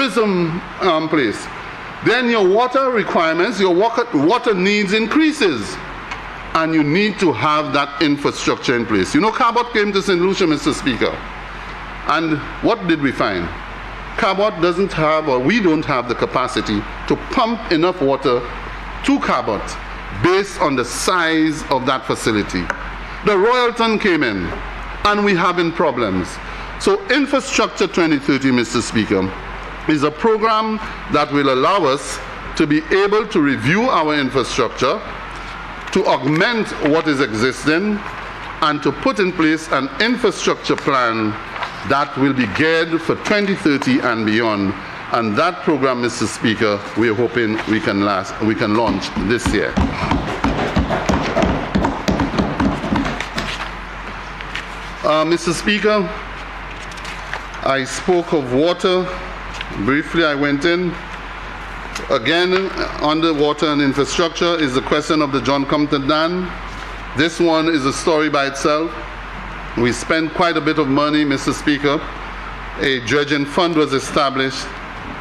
tourism place, then your water requirements, your water needs increases. And you need to have that infrastructure in place. You know, Cabot came to St. Lucia, Mr. Speaker, and what did we find? Cabot doesn't have, or we don't have the capacity to pump enough water to Cabot based on the size of that facility. The Royalton came in, and we're having problems. So Infrastructure 2030, Mr. Speaker, is a program that will allow us to be able to review our infrastructure, to augment what is existing, and to put in place an infrastructure plan that will be geared for 2030 and beyond. And that program, Mr. Speaker, we're hoping we can launch this year. Mr. Speaker, I spoke of water. Briefly, I went in. Again, under water and infrastructure is the question of the John Compton Dam. This one is a story by itself. We spent quite a bit of money, Mr. Speaker. A dredging fund was established,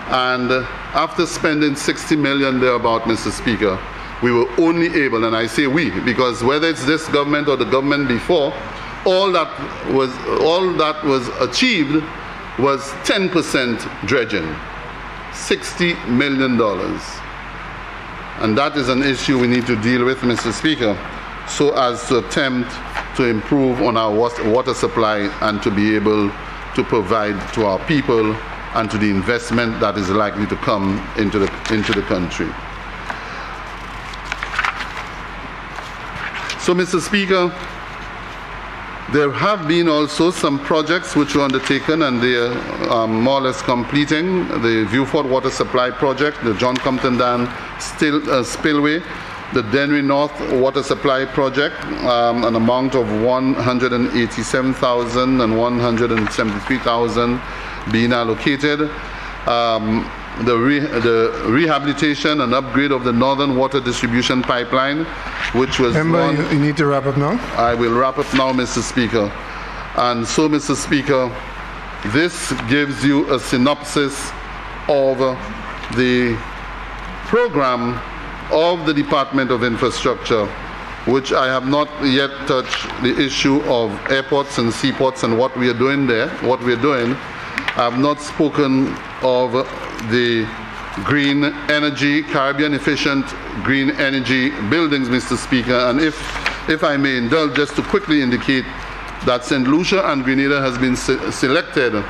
and after spending $60 million thereabout, Mr. Speaker, we were only able, and I say we, because whether it's this government or the government before, all that was achieved was 10% dredging. $60 million. And that is an issue we need to deal with, Mr. Speaker, so as to attempt to improve on our water supply and to be able to provide to our people and to the investment that is likely to come into the country. So, Mr. Speaker, there have been also some projects which were undertaken, and they are more or less completing. The Viewford Water Supply Project, the John Compton Dam Spillway, the Dennery North Water Supply Project, an amount of $187,000 and $173,000 being allocated. The rehabilitation and upgrade of the Northern Water Distribution Pipeline, which was you need to wrap up now? I will wrap up now, Mr. Speaker. And so, Mr. Speaker, this gives you a synopsis of the program of the Department of Infrastructure, which I have not yet touched the issue of airports and seaports and what we are doing there, what we are doing. I have not spoken of the green energy, Caribbean efficient green energy buildings, Mr. Speaker. And if I may indulge, just to quickly indicate that St. Lucia and Grenada has been selected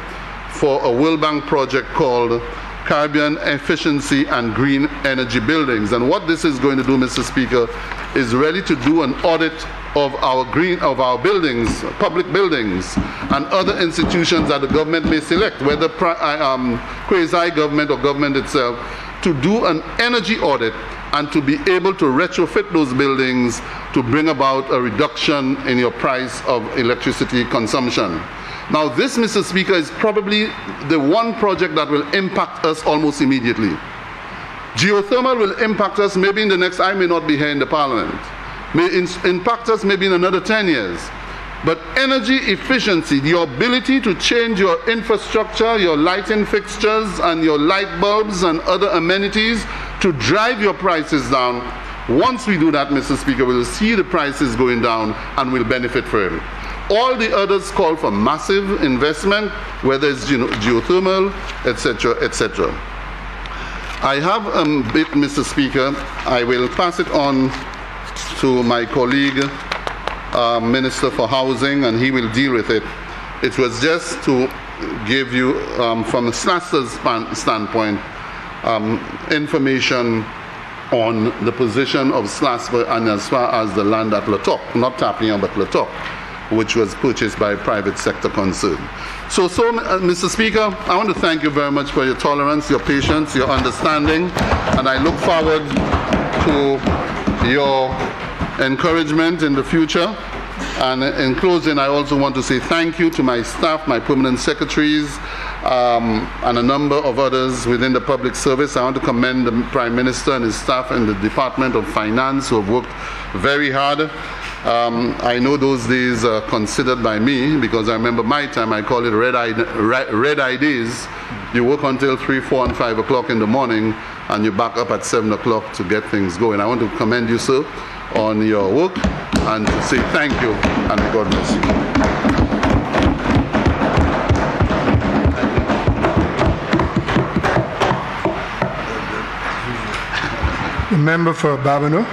for a World Bank project called Caribbean Efficiency and Green Energy Buildings. And what this is going to do, Mr. Speaker, is really to do an audit of our buildings, public buildings, and other institutions that the government may select, whether quasi-government or government itself, to do an energy audit and to be able to retrofit those buildings to bring about a reduction in your price of electricity consumption. Now, this, Mr. Speaker, is probably the one project that will impact us almost immediately. Geothermal will impact us maybe in the next, I may not be here in the Parliament, may impact us maybe in another 10 years. But energy efficiency, the ability to change your infrastructure, your lighting fixtures and your light bulbs and other amenities to drive your prices down, once we do that, Mr. Speaker, we'll see the prices going down and we'll benefit from it. All the others call for massive investment, whether it's geothermal, etc., etc. I have a bit, Mr. Speaker. I will pass it on to my colleague, Minister for Housing, and he will deal with it. It was just to give you, from a SLAS's standpoint, information on the position of SLAS and as far as the land at Latop, not Tapion, but Latop, which was purchased by a private sector concern. So, Mr. Speaker, I want to thank you very much for your tolerance, your patience, your understanding, and I look forward to your encouragement in the future. And in closing, I also want to say thank you to my staff, my permanent secretaries, and a number of others within the public service. I want to commend the Prime Minister and his staff in the Department of Finance who have worked very hard. I know those days are considered by me, because I remember my time, I call it red eye days. You work until 3, 4, and 5 o'clock in the morning, and you back up at 7 o'clock to get things going. I want to commend you, sir, on your work, and to say thank you, and may God bless you. The member for Babonneau.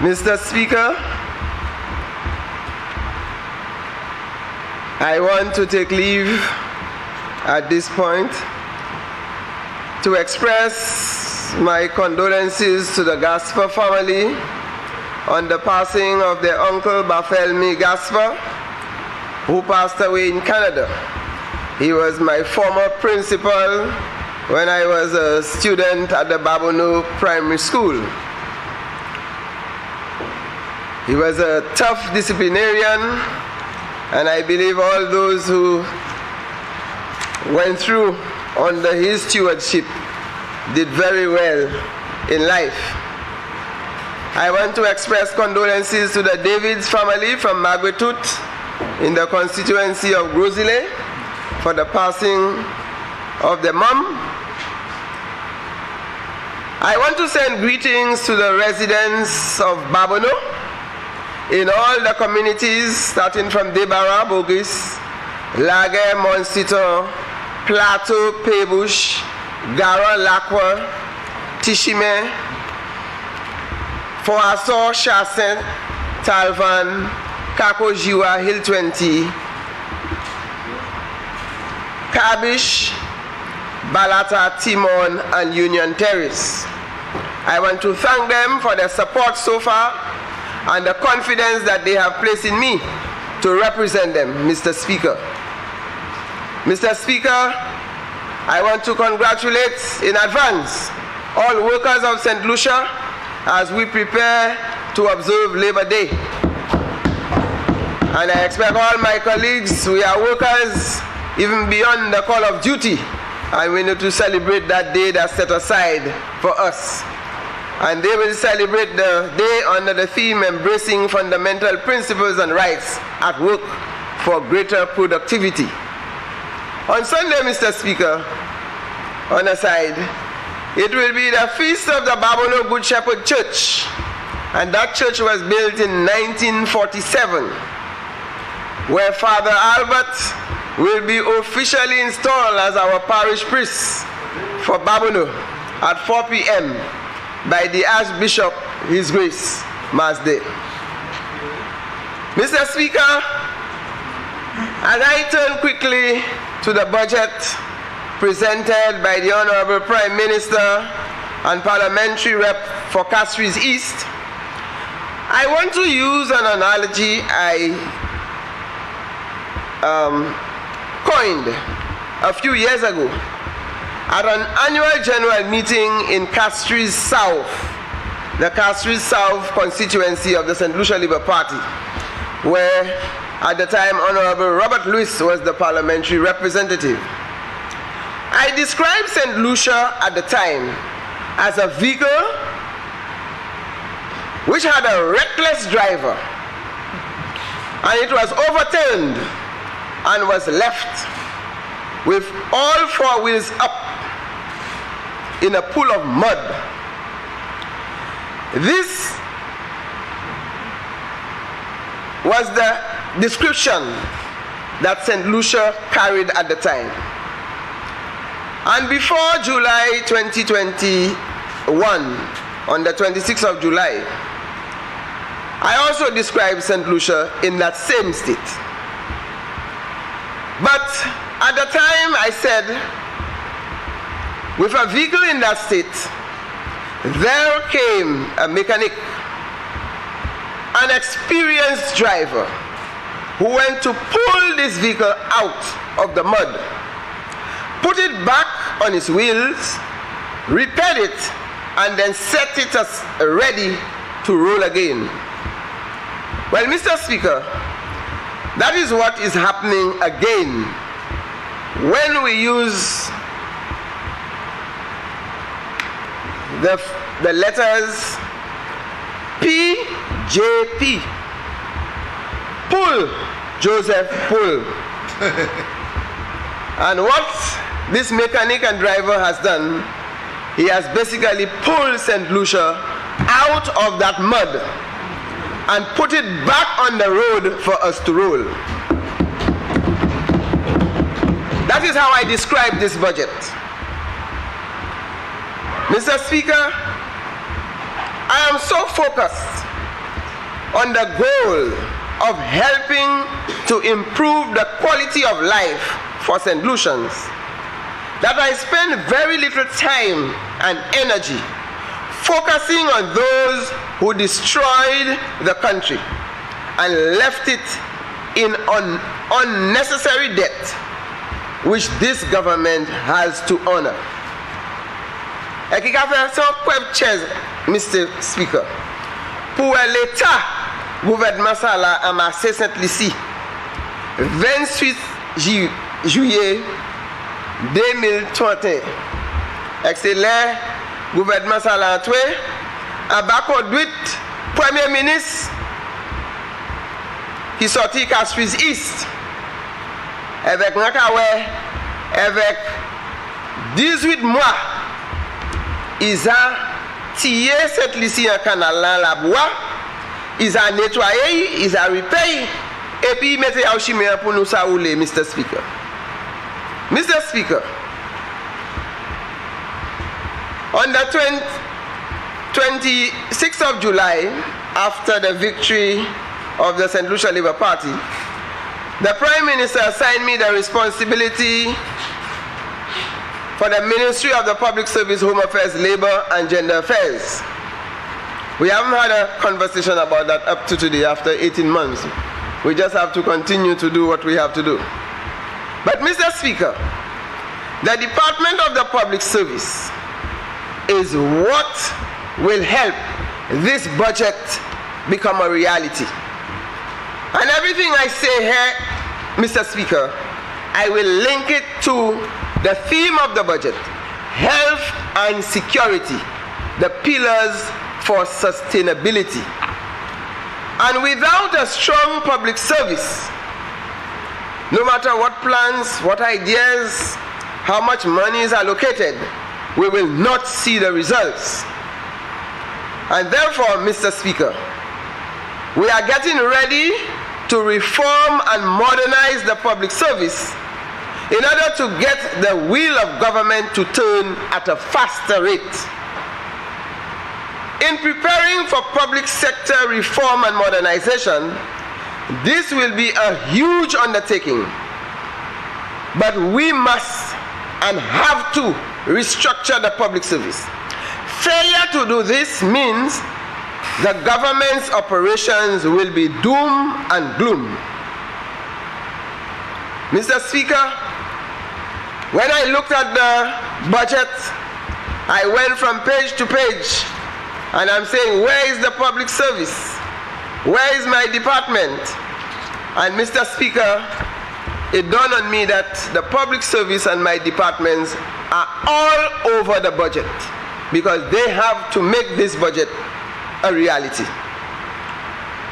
Mr. Speaker, I want to take leave at this point to express my condolences to the Gasper family on the passing of their uncle Barthélemy Gasper, who passed away in Canada. He was my former principal when I was a student at the Babonneau Primary School. He was a tough disciplinarian, and I believe all those who went through under his stewardship did very well in life. I want to express condolences to the Davids family from Marguerite in the constituency of Grosile for the passing of their mom. I want to send greetings to the residents of Babonneau in all the communities, starting from Debarra, Bourgis, Laguerre, Montciton, Plateau, Paybush, Gara, Lacroix, Tichimé, Foassor, Chassin, Talvan, Kakojiwa, Hill 20, Kabish, Balata, Timon, and Union Terrace. I want to thank them for their support so far and the confidence that they have placed in me to represent them, Mr. Speaker. Mr. Speaker, I want to congratulate in advance all workers of St. Lucia as we prepare to observe Labor Day. And I expect all my colleagues, we are workers even beyond the call of duty, and we need to celebrate that day that's set aside for us. And they will celebrate the day under the theme Embracing Fundamental Principles and Rights at Work for Greater Productivity. On Sunday, Mr. Speaker, on a side, it will be the feast of the Babonneau Good Shepherd Church, and that church was built in 1947, where Father Albert will be officially installed as our parish priest for Babonneau at 4 p.m. by the Archbishop, His Grace, Mass Day. Mr. Speaker, as I turn quickly to the budget presented by the Honorable Prime Minister and Parliamentary Rep for Castries East, I want to use an analogy I coined a few years ago at an annual general meeting in Castries South, the Castries South constituency of the St. Lucia Labour Party, where at the time Honorable Robert Lewis was the parliamentary representative. I described St. Lucia at the time as a vehicle which had a reckless driver, and it was overturned and was left with all 4 wheels up in a pool of mud. This was the description that St. Lucia carried at the time. And before July 2021, on the 26th of July, I also described St. Lucia in that same state. But at the time I said, with a vehicle in that state, there came a mechanic, an experienced driver, who went to pull this vehicle out of the mud, put it back on its wheels, repaired it, and then set it as ready to roll again. Well, Mr. Speaker, that is what is happening again when we use the letters PJP. Pull, Joseph, pull. And what this mechanic and driver has done, he has basically pulled St. Lucia out of that mud and put it back on the road for us to roll. That is how I describe this budget. Mr. Speaker, I am so focused on the goal of helping to improve the quality of life for St. Lucians that I spend very little time and energy focusing on those who destroyed the country and left it in unnecessary debt, which this government has to honor. Mr. Speaker, pour l'État gouvernement ça là amassé Saint-Lucie 28 juillet 2031. Excellent gouvernement ça là entré à bas conduite premier ministre qui sorti Castries East avec Nakawé avec 18 mois ils ont tiré cette Lucie en canal là la bois, ils ont nettoyé, ils ont repayé et puis ils mettaient au chimère pour nous ça rouler, Mr. Speaker. Mr. Speaker, on the 26th of July, after the victory of the St. Lucia Labour Party, the Prime Minister assigned me the responsibility for the Ministry of the Public Service, Home Affairs, Labor and Gender Affairs. We haven't had a conversation about that up to today after 18 months. We just have to continue to do what we have to do. But Mr. Speaker, the Department of the Public Service is what will help this budget become a reality. And everything I say here, Mr. Speaker, I will link it to the theme of the budget, health and security, the pillars for sustainability. And without a strong public service, no matter what plans, what ideas, how much money is allocated, we will not see the results. And therefore, Mr. Speaker, we are getting ready to reform and modernize the public service in order to get the wheel of government to turn at a faster rate. In preparing for public sector reform and modernization, this will be a huge undertaking, but we must and have to restructure the public service. Failure to do this means the government's operations will be doom and gloom. Mr. Speaker, when I looked at the budget, I went from page to page, and I'm saying, where is the public service? Where is my department? And Mr. Speaker, it dawned on me that the public service and my departments are all over the budget because they have to make this budget a reality.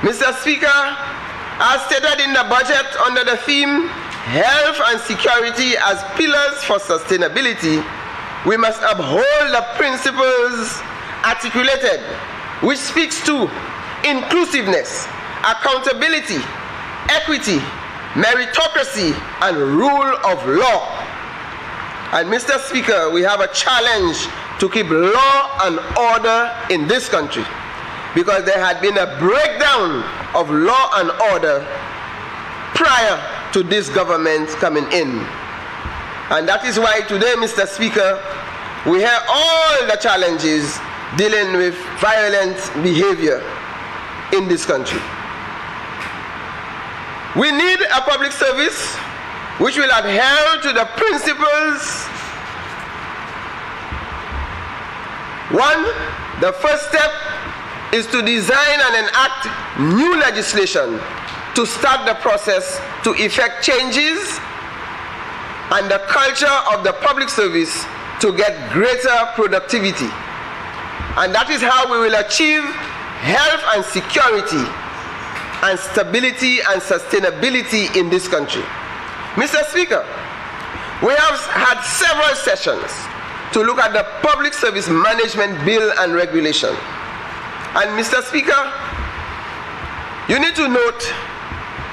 Mr. Speaker, as stated in the budget under the theme health and security as pillars for sustainability, we must uphold the principles articulated which speaks to inclusiveness, accountability, equity, meritocracy, and rule of law. And Mr. Speaker, we have a challenge to keep law and order in this country. because there had been a breakdown of law and order prior to this government coming in. And that is why today, Mr. Speaker, we hear all the challenges dealing with violent behavior in this country. We need a public service which will adhere to the principles. One, the first step is to design and enact new legislation to start the process to effect changes and the culture of the public service to get greater productivity. And that is how we will achieve health and security and stability and sustainability in this country. Mr. Speaker, we have had several sessions to look at the Public Service Management Bill and Regulation. And Mr. Speaker, you need to note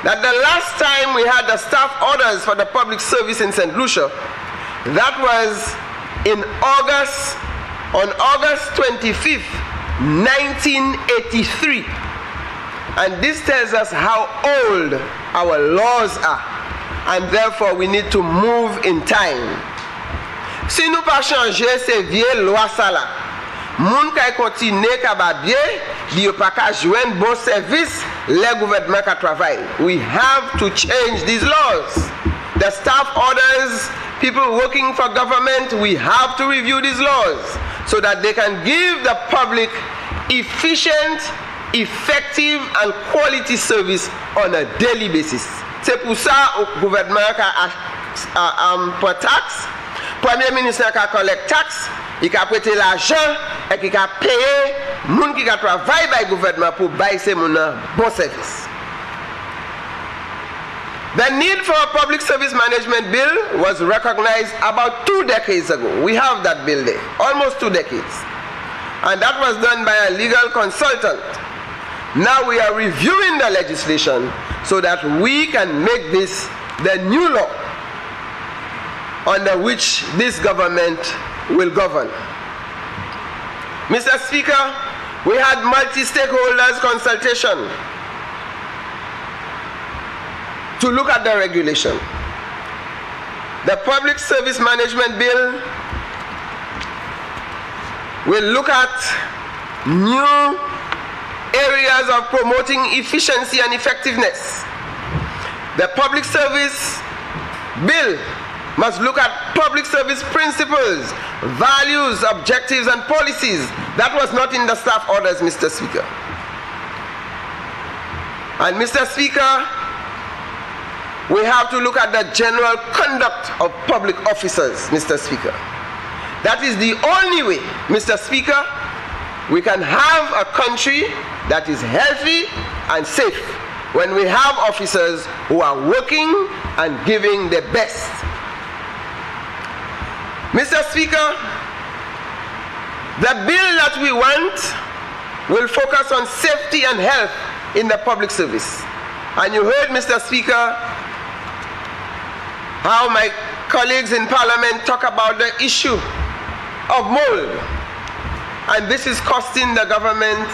that the last time we had the staff orders for the public service in St. Lucia, that was on August 25th, 1983. And this tells us how old our laws are, and therefore we need to move in time. Si nous pas changer ces vieilles lois ça là, moun kay continue ka ba bien, di yo pa ka joindre bon service, le gouvernement ka travail. We have to change these laws. The staff orders, people working for government, we have to review these laws so that they can give the public efficient, effective and quality service on a daily basis. C'est pour ça au gouvernement ka pour taxe, Premier ministre ka collecte taxe, il ka prêter l'argent et qui ka payer moun qui ka travaille by gouvernement pour bailler ces moun bon service. The need for a public service management bill was recognized about 2 decades ago. We have that bill there, almost 2 decades. And that was done by a legal consultant. Now we are reviewing the legislation so that we can make this the new law under which this government will govern. Mr. Speaker, we had multi-stakeholders consultation to look at the regulation. The Public Service Management Bill will look at new areas of promoting efficiency and effectiveness. The Public Service Bill must look at public service principles, values, objectives, and policies. That was not in the staff orders, Mr. Speaker. And Mr. Speaker, we have to look at the general conduct of public officers, Mr. Speaker. That is the only way, Mr. Speaker, we can have a country that is healthy and safe when we have officers who are working and giving their best. Mr. Speaker, the bill that we want will focus on safety and health in the public service. And you heard, Mr. Speaker, how my colleagues in Parliament talk about the issue of mold. And this is costing the government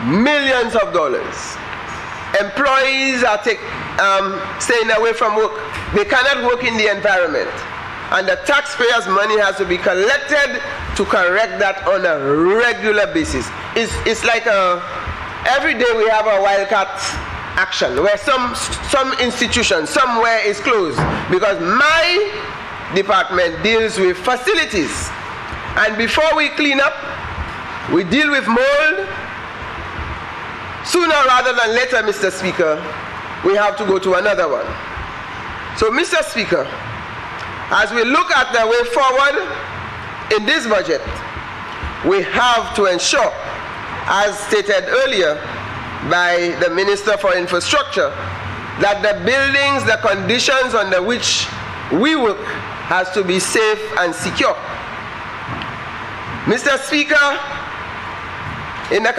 millions of dollars. Employees are staying away from work. They cannot work in the environment. And the taxpayers' money has to be collected to correct that on a regular basis. It's like every day we have a wildcat action where some institution somewhere is closed, because my department deals with facilities, and before we clean up, we deal with mold. Sooner rather than later, Mr. Speaker, we have to go to another one. So, Mr. Speaker, as we look at the way forward in this budget, we have to ensure, as stated earlier by the Minister for Infrastructure, that the buildings, the conditions under which we work has to be safe and secure. Mr. Speaker, in the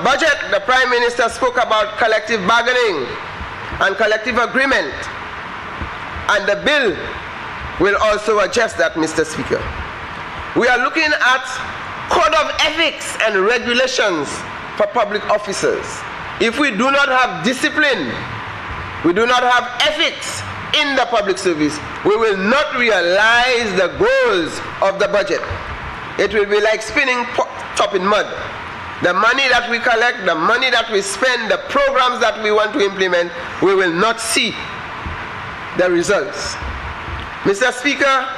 budget, the Prime Minister spoke about collective bargaining and collective agreement. And the bill will also address that, Mr. Speaker. We are looking at code of ethics and regulations for public officers. If we do not have discipline, we do not have ethics in the public service, we will not realize the goals of the budget. It will be like spinning top in mud. The money that we collect, the money that we spend, the programs that we want to implement, we will not see the results. Mr. Speaker,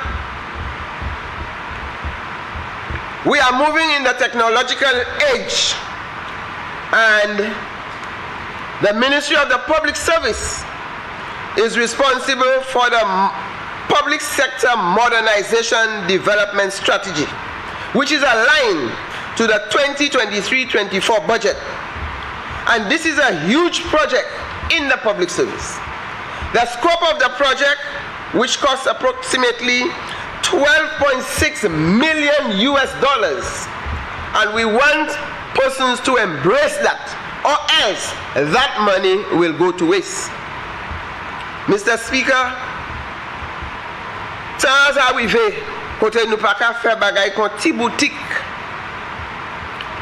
we are moving in the technological age, and the Ministry of the Public Service is responsible for the public sector modernization development strategy, which is aligned to the 2023-24 budget. And this is a huge project in the public service. The scope of the project, which costs approximately $12.6 million US, and we want persons to embrace that, or else that money will go to waste. Mr. Speaker, sans arriver, côté nous pas qu'à faire bagay kon ti boutique.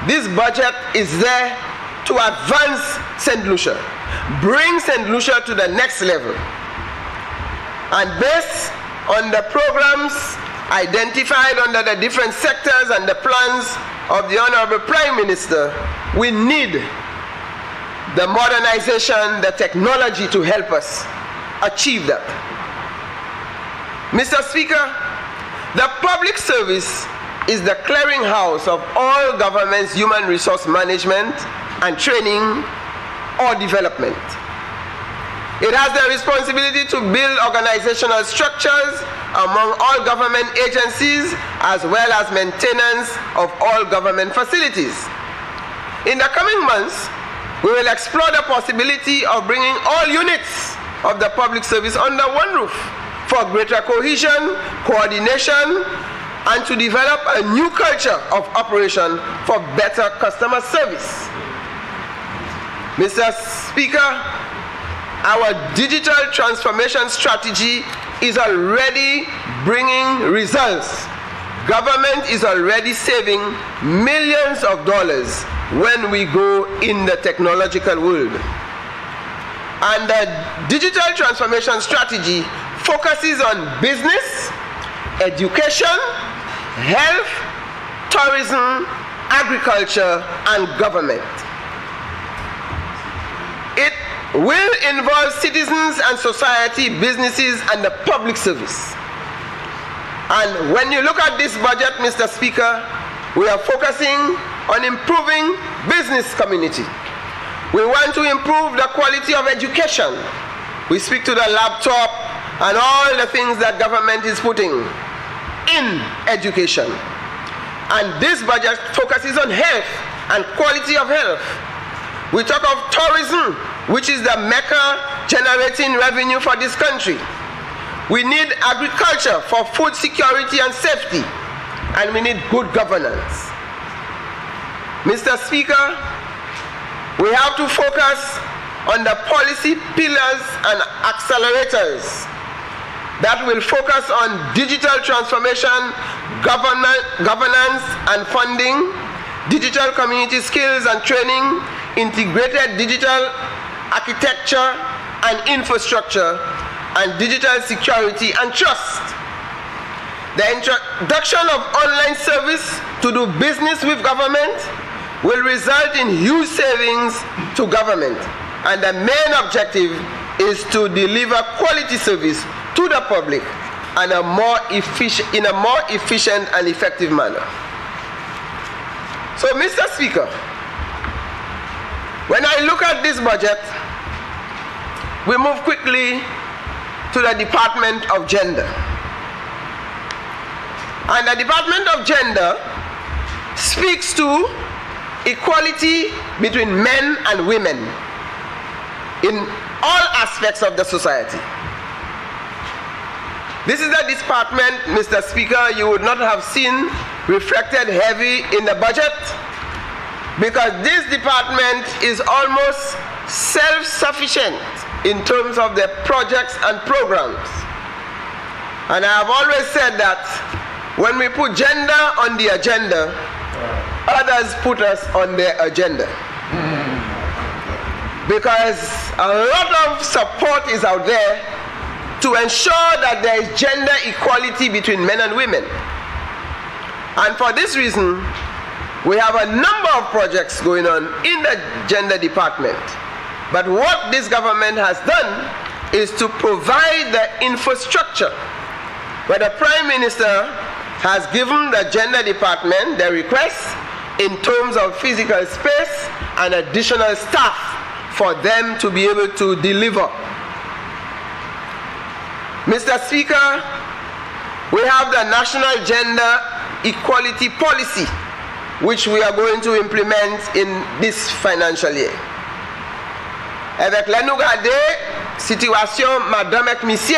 This budget is there to advance St. Lucia, bring St. Lucia to the next level. And based on the programs identified under the different sectors and the plans of the Honorable Prime Minister, we need the modernization, the technology to help us achieve that. Mr. Speaker, the public service is the clearinghouse of all government's human resource management and training or development. It has the responsibility to build organizational structures among all government agencies, as well as maintenance of all government facilities. In the coming months, we will explore the possibility of bringing all units of the public service under one roof for greater cohesion, coordination, and to develop a new culture of operation for better customer service. Mr. Speaker, our digital transformation strategy is already bringing results. Government is already saving millions of dollars when we go in the technological world. And the digital transformation strategy focuses on business, education, health, tourism, agriculture, and government. It will involve citizens and society, businesses, and the public service. And when you look at this budget, Mr. Speaker, we are focusing on improving business community. We want to improve the quality of education. We speak to the laptop and all the things that government is putting in education. And this budget focuses on health and quality of health. We talk of tourism, which is the mecca generating revenue for this country. We need agriculture for food security and safety, and we need good governance. Mr. Speaker, we have to focus on the policy pillars and accelerators that will focus on digital transformation, governance and funding, digital community skills and training, integrated digital architecture and infrastructure, and digital security and trust. The introduction of online service to do business with government will result in huge savings to government, and the main objective is to deliver quality service to the public and in a more efficient and effective manner. So, Mr. Speaker, when I look at this budget, we move quickly to the Department of Gender. And the Department of Gender speaks to equality between men and women in all aspects of the society. This is the department, Mr. Speaker, you would not have seen reflected heavy in the budget, because this department is almost self-sufficient in terms of their projects and programs. And I have always said that when we put gender on the agenda, others put us on their agenda. Because a lot of support is out there to ensure that there is gender equality between men and women. And for this reason, we have a number of projects going on in the gender department. But what this government has done is to provide the infrastructure, where the Prime Minister has given the gender department the request in terms of physical space and additional staff for them to be able to deliver. Mr. Speaker, we have the National Gender Equality Policy, which we are going to implement in this financial year. Avec la nous garder situation madame et monsieur,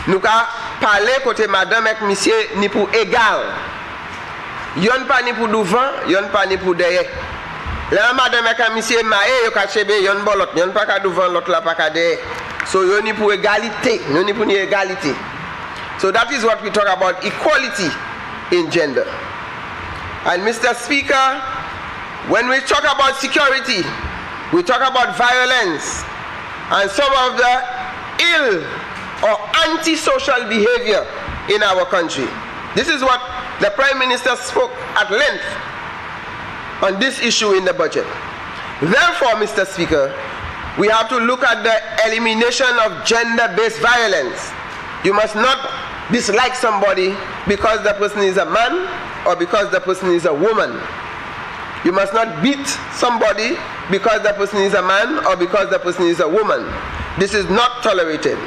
nous ka parler côté madame et monsieur ni pour égal. Yon pas ni pour devant, yon pas ni pour derrière. La madame et monsieur maé yo ka chebe yon bolot, yon pas ka devant l'autre la pas ka derrière. So yon ni pour égalité, yon ni pour ni égalité. So that is what we talk about, equality in gender. And Mr. Speaker, when we talk about security, we talk about violence and some of the ill or antisocial behavior in our country. This is what the Prime Minister spoke at length on this issue in the budget. Therefore, Mr. Speaker, we have to look at the elimination of gender-based violence. You must not dislike somebody because the person is a man or because the person is a woman. You must not beat somebody because the person is a man or because the person is a woman. This is not tolerated.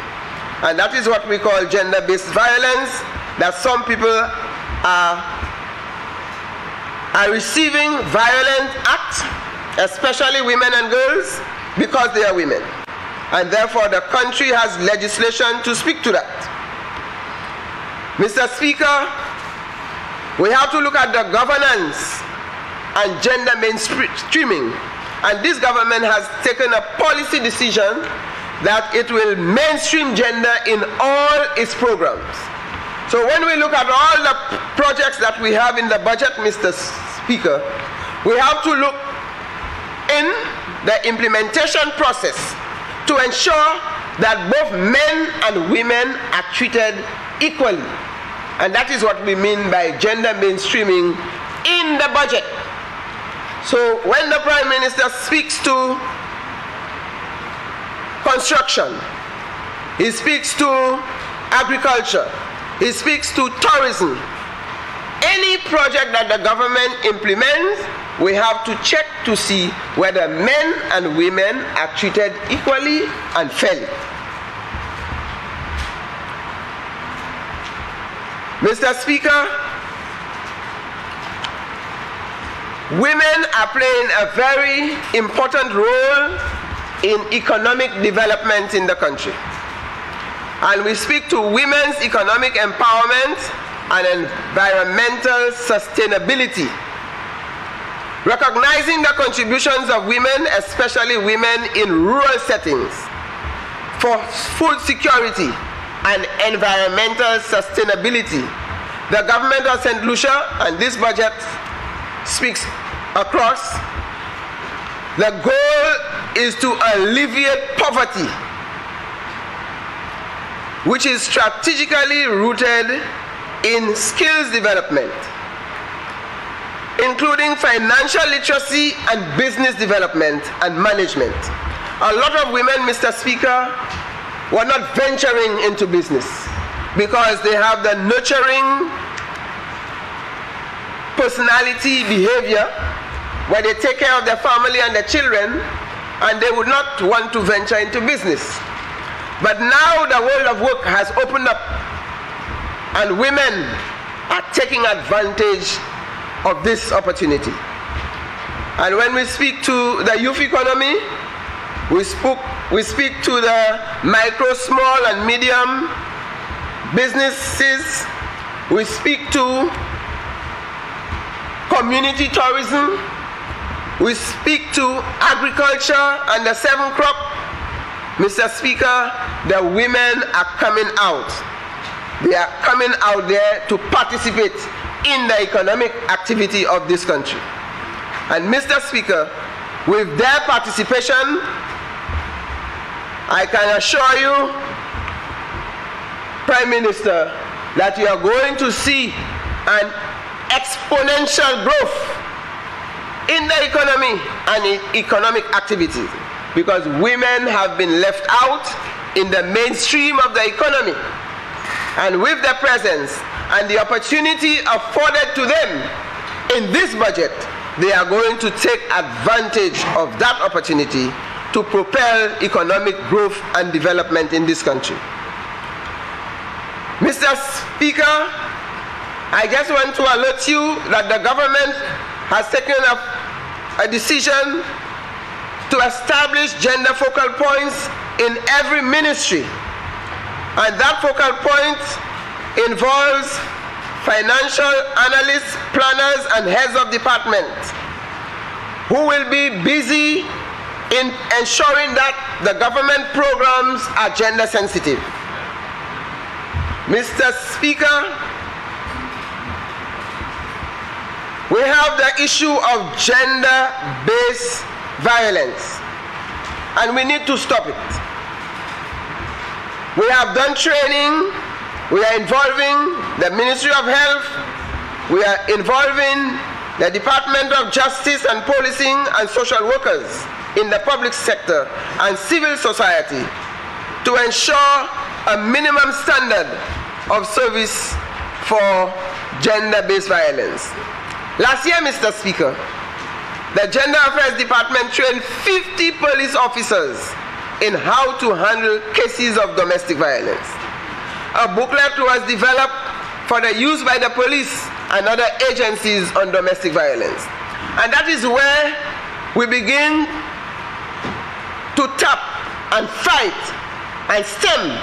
And that is what we call gender-based violence, that some people are receiving violent acts, especially women and girls, because they are women. And therefore the country has legislation to speak to that. Mr. Speaker, we have to look at the governance and gender mainstreaming. And this government has taken a policy decision that it will mainstream gender in all its programs. So when we look at all the projects that we have in the budget, Mr. Speaker, we have to look in the implementation process to ensure that both men and women are treated equally. And that is what we mean by gender mainstreaming in the budget. So when the Prime Minister speaks to construction, he speaks to agriculture, he speaks to tourism, any project that the government implements, we have to check to see whether men and women are treated equally and fairly. Mr. Speaker, women are playing a very important role in economic development in the country. And we speak to women's economic empowerment and environmental sustainability, recognizing the contributions of women, especially women in rural settings, for food security and environmental sustainability. The government of St. Lucia, and this budget speaks across, the goal is to alleviate poverty, which is strategically rooted in skills development, including financial literacy and business development and management. A lot of women, Mr. Speaker, were not venturing into business because they have the nurturing personality behavior where they take care of their family and their children, and they would not want to venture into business. But now the world of work has opened up and women are taking advantage of this opportunity. And when we speak to the youth economy, we speak to the micro, small and medium businesses, we speak to community tourism, we speak to agriculture and the 7 crop. Mr. Speaker, the women are coming out. They are coming out there to participate in the economic activity of this country. And Mr. Speaker, with their participation, I can assure you, Prime Minister, that you are going to see an exponential growth in the economy and in economic activities, because women have been left out in the mainstream of the economy. And with their presence and the opportunity afforded to them in this budget, they are going to take advantage of that opportunity to propel economic growth and development in this country. Mr. Speaker, I just want to alert you that the government has taken a decision to establish gender focal points in every ministry. And that focal point involves financial analysts, planners, and heads of departments who will be busy in ensuring that the government programs are gender sensitive. Mr. Speaker, we have the issue of gender-based violence, and we need to stop it. We have done training, we are involving the Ministry of Health, we are involving the Department of Justice and Policing and social workers in the public sector and civil society to ensure a minimum standard of service for gender-based violence. Last year, Mr. Speaker, the Gender Affairs Department trained 50 police officers in how to handle cases of domestic violence. A booklet was developed for the use by the police and other agencies on domestic violence. And that is where we begin to tap and fight and stem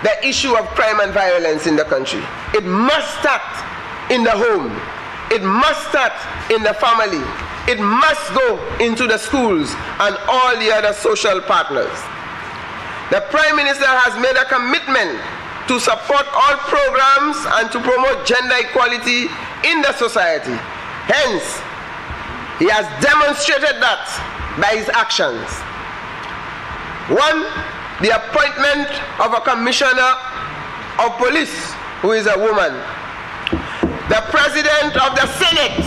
the issue of crime and violence in the country. It must start in the home. It must start in the family. It must go into the schools and all the other social partners. The Prime Minister has made a commitment to support all programs and to promote gender equality in the society. Hence, he has demonstrated that by his actions. One, the appointment of a commissioner of police who is a woman. The president of the Senate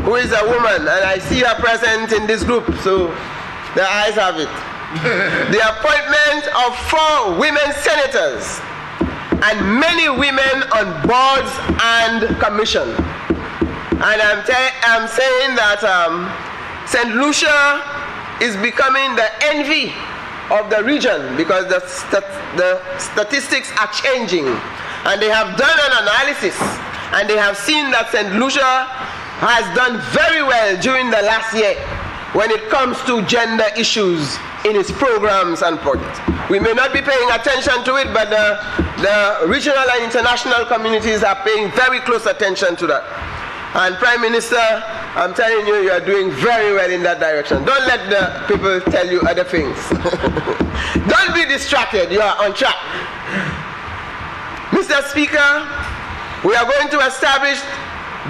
who is a woman, and I see her present in this group, so the eyes have it. The appointment of 4 women senators and many women on boards and commission. And I'm saying that St. Lucia is becoming the envy of the region because the statistics are changing, and they have done an analysis and they have seen that St. Lucia has done very well during the last year when it comes to gender issues in its programs and projects. We may not be paying attention to it, but the regional and international communities are paying very close attention to that. And Prime Minister, I'm telling you, you are doing very well in that direction. Don't let the people tell you other things. Don't be distracted, you are on track. Mr. Speaker, we are going to establish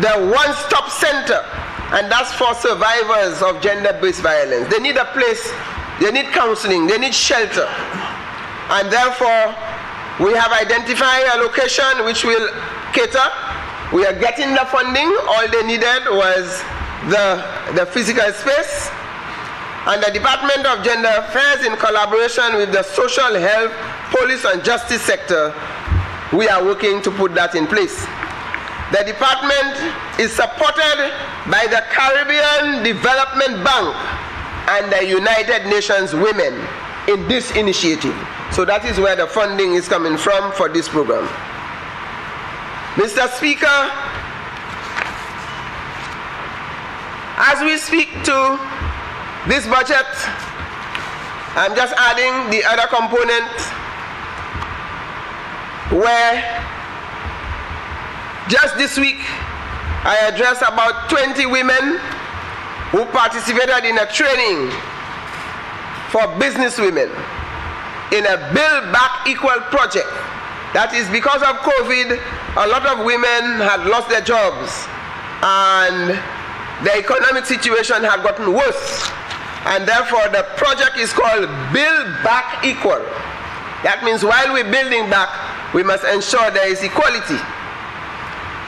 the one-stop center, and that's for survivors of gender-based violence. They need a place, they need counseling, they need shelter. And therefore, we have identified a location which will cater. We are getting the funding. All they needed was the physical space. And the Department of Gender Affairs, in collaboration with the social health, police and justice sector, we are working to put that in place. The department is supported by the Caribbean Development Bank and the United Nations Women in this initiative. So that is where the funding is coming from for this program. Mr. Speaker, as we speak to this budget, I'm just adding the other component where just this week I addressed about 20 women who participated in a training for business women in a Build Back Equal project. That is because of COVID, a lot of women had lost their jobs and the economic situation had gotten worse. And therefore the project is called Build Back Equal. That means while we're building back, we must ensure there is equality.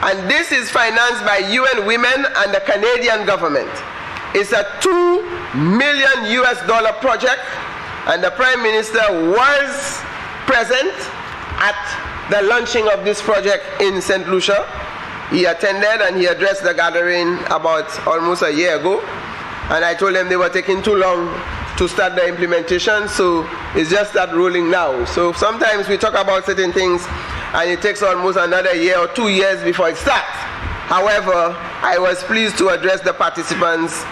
And this is financed by UN Women and the Canadian government. It's a $2 million project, and the Prime Minister was present at the launching of this project in St. Lucia. He attended and he addressed the gathering about almost a year ago. And I told them they were taking too long to start the implementation, so it's just that rolling now. So sometimes we talk about certain things and it takes almost another year or 2 years before it starts. However, I was pleased to address the participants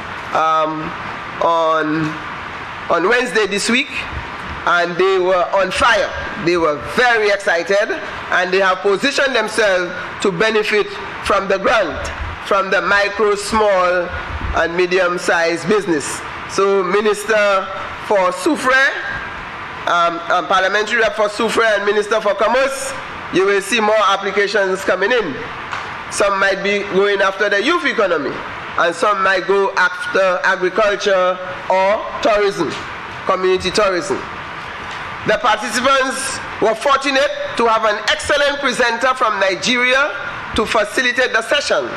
on Wednesday this week, and they were on fire. They were very excited, and they have positioned themselves to benefit from the grant, from the micro, small, and medium-sized business. So Minister for Soufrière, Parliamentary Rep for Soufrière and Minister for Commerce, you will see more applications coming in. Some might be going after the youth economy, and some might go after agriculture or tourism, community tourism. The participants were fortunate to have an excellent presenter from Nigeria to facilitate the session.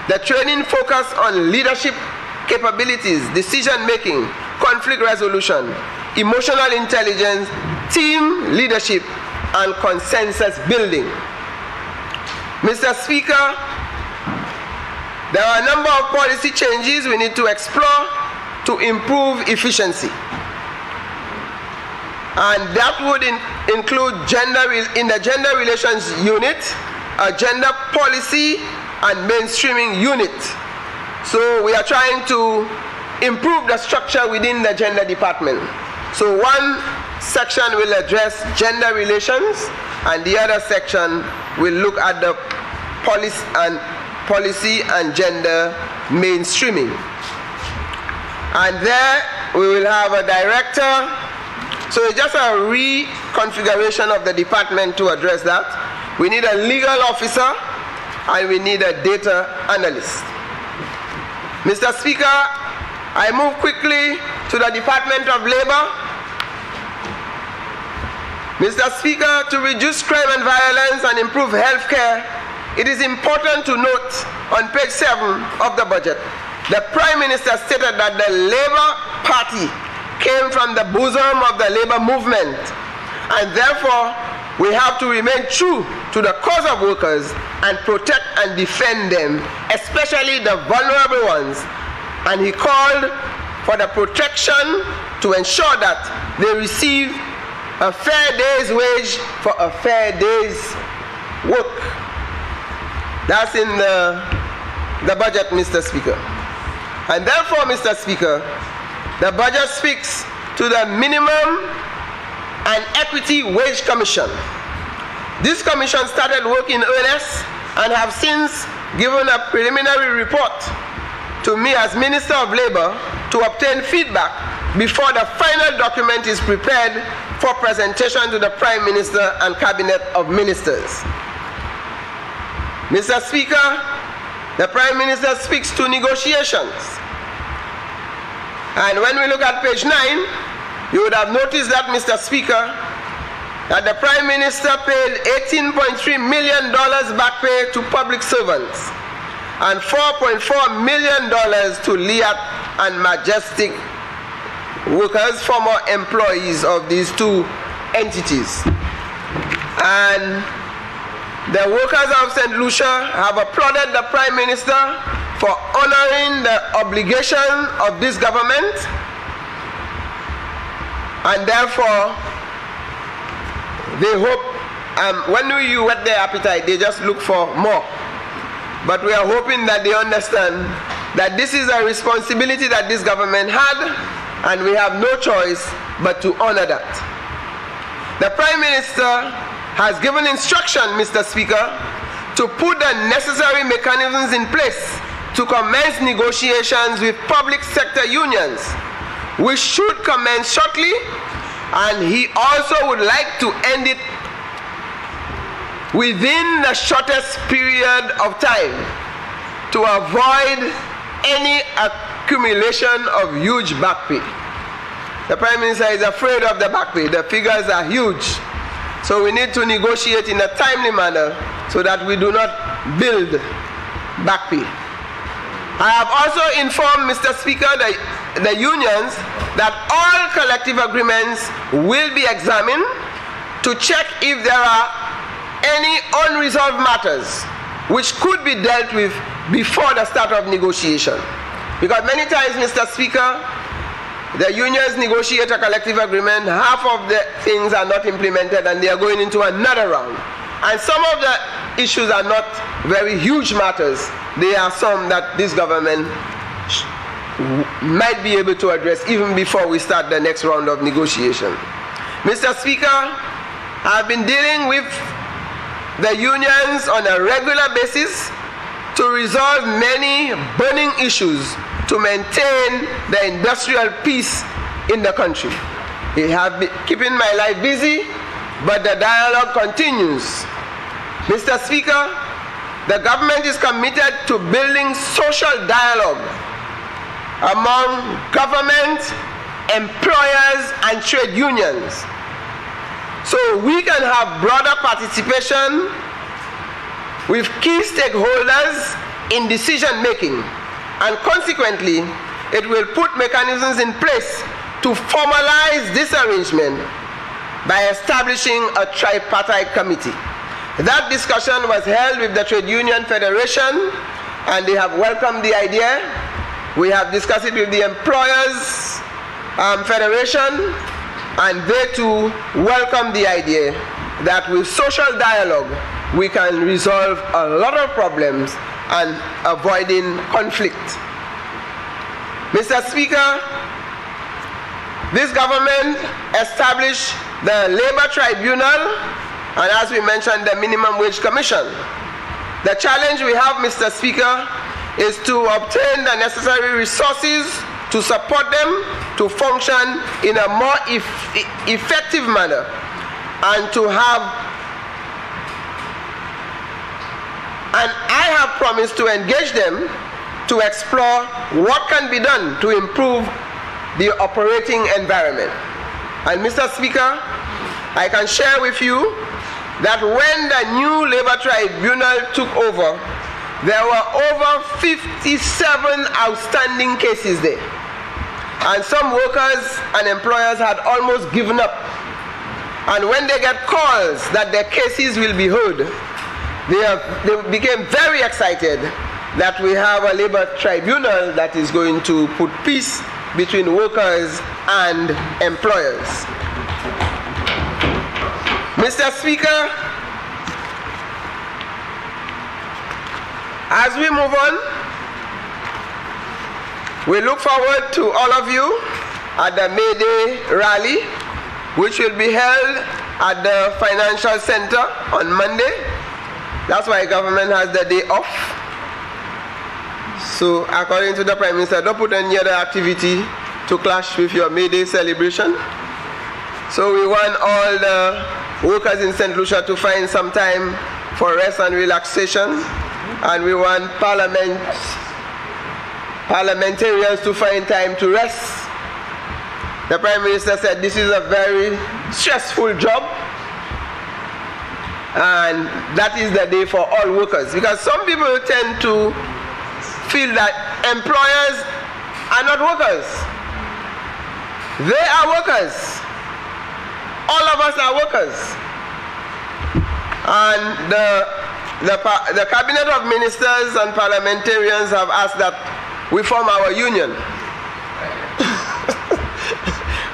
The training focused on leadership capabilities, decision-making, conflict resolution, emotional intelligence, team leadership, and consensus building. Mr. Speaker, there are a number of policy changes we need to explore to improve efficiency. And that would include in the Gender Relations Unit, a Gender Policy and Mainstreaming Unit. So we are trying to improve the structure within the Gender Department. So one section will address gender relations, and the other section will look at the policy and gender mainstreaming. And there we will have a director. So it's just a reconfiguration of the department to address that. We need a legal officer and we need a data analyst. Mr. Speaker, I move quickly to the Department of Labor. Mr. Speaker, to reduce crime and violence and improve health care, it is important to note on page 7 of the budget, the Prime Minister stated that the Labour Party came from the bosom of the labor movement, and therefore we have to remain true to the cause of workers and protect and defend them, especially the vulnerable ones. And he called for the protection to ensure that they receive a fair day's wage for a fair day's work. That's in the budget, Mr. Speaker. And therefore, Mr. Speaker, the budget speaks to the Minimum and Equity Wage Commission. This commission started work in earnest and have since given a preliminary report to me as Minister of Labor to obtain feedback before the final document is prepared for presentation to the Prime Minister and Cabinet of Ministers. Mr. Speaker, the Prime Minister speaks to negotiations. And when we look at page 9, you would have noticed that, Mr. Speaker, that the Prime Minister paid $18.3 million back pay to public servants and $4.4 million to Liat and Majestic workers, former employees of these two entities. And the workers of St. Lucia have applauded the Prime Minister for honoring the obligation of this government, and therefore they hope, when you whet their appetite, they just look for more. But we are hoping that they understand that this is a responsibility that this government had, and we have no choice but to honor that. The Prime Minister has given instruction, Mr. Speaker, to put the necessary mechanisms in place to commence negotiations with public sector unions, which should commence shortly, and he also would like to end it within the shortest period of time to avoid any accumulation of huge back pay. The Prime Minister is afraid of the back pay. The figures are huge. So we need to negotiate in a timely manner so that we do not build back pay. I have also informed Mr. Speaker the unions that all collective agreements will be examined to check if there are any unresolved matters which could be dealt with before the start of negotiation. Because many times, Mr. Speaker, the unions negotiate a collective agreement, half of the things are not implemented and they are going into another round. And some of the issues are not very huge matters. There are some that this government might be able to address even before we start the next round of negotiation. Mr. Speaker, I've been dealing with the unions on a regular basis to resolve many burning issues to maintain the industrial peace in the country. They have been keeping my life busy, but the dialogue continues. Mr. Speaker, the government is committed to building social dialogue among government, employers, and trade unions, so we can have broader participation with key stakeholders in decision making, and consequently, it will put mechanisms in place to formalize this arrangement by establishing a tripartite committee. That discussion was held with the Trade Union Federation, and they have welcomed the idea. We have discussed it with the Employers Federation, and they too welcome the idea that with social dialogue we can resolve a lot of problems and avoiding conflict. Mr. Speaker, this government established the Labor Tribunal and, as we mentioned, the Minimum Wage Commission. The challenge we have, Mr. Speaker, is to obtain the necessary resources to support them to function in a more effective manner, and I have promised to engage them to explore what can be done to improve the operating environment. And Mr. Speaker, I can share with you that when the new Labor Tribunal took over, there were over 57 outstanding cases there. And some workers and employers had almost given up. And when they get calls that their cases will be heard, they became very excited that we have a labor tribunal that is going to put peace between workers and employers. Mr. Speaker, as we move on, we look forward to all of you at the May Day rally, which will be held at the Financial Center on Monday. That's why government has the day off. So according to the Prime Minister, don't put any other activity to clash with your May Day celebration. So we want all the workers in St. Lucia to find some time for rest and relaxation. And we want parliamentarians to find time to rest. The Prime Minister said this is a very stressful job, and that is the day for all workers, because some people tend to feel that employers are not workers. They are workers. All of us are workers. And the Cabinet of Ministers and parliamentarians have asked that we form our union.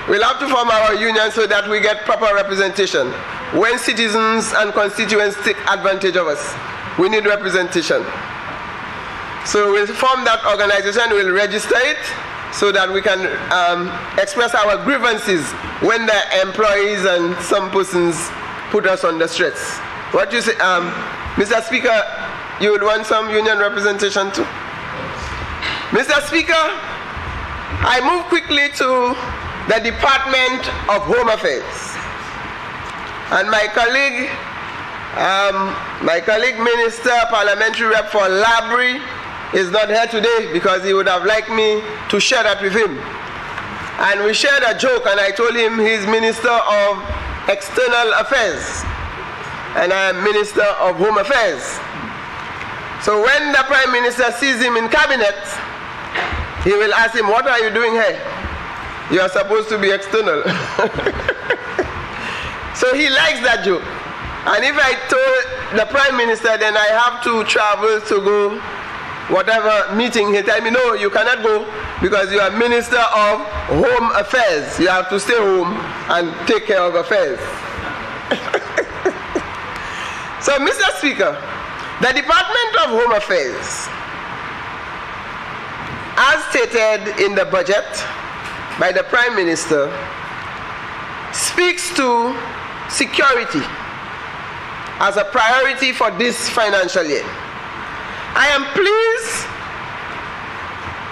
We'll have to form our union so that we get proper representation. When citizens and constituents take advantage of us, we need representation. So we'll form that organization, we'll register it so that we can express our grievances when the employees and some persons put us on the streets. What do you say? Mr. Speaker, you would want some union representation too? Mr. Speaker, I move quickly to the Department of Home Affairs. And my colleague, My colleague minister, parliamentary rep for Labrie, is not here today because he would have liked me to share that with him. And we shared a joke, and I told him he's Minister of External Affairs and I am Minister of Home Affairs. So when the Prime Minister sees him in cabinet, he will ask him, what are you doing here? You are supposed to be external. So he likes that joke. And if I told the Prime Minister, then I have to travel to go whatever meeting, he tell me, no, you cannot go because you are Minister of Home Affairs. You have to stay home and take care of affairs. So, Mr. Speaker, the Department of Home Affairs, as stated in the budget by the Prime Minister, speaks to security as a priority for this financial year. I am pleased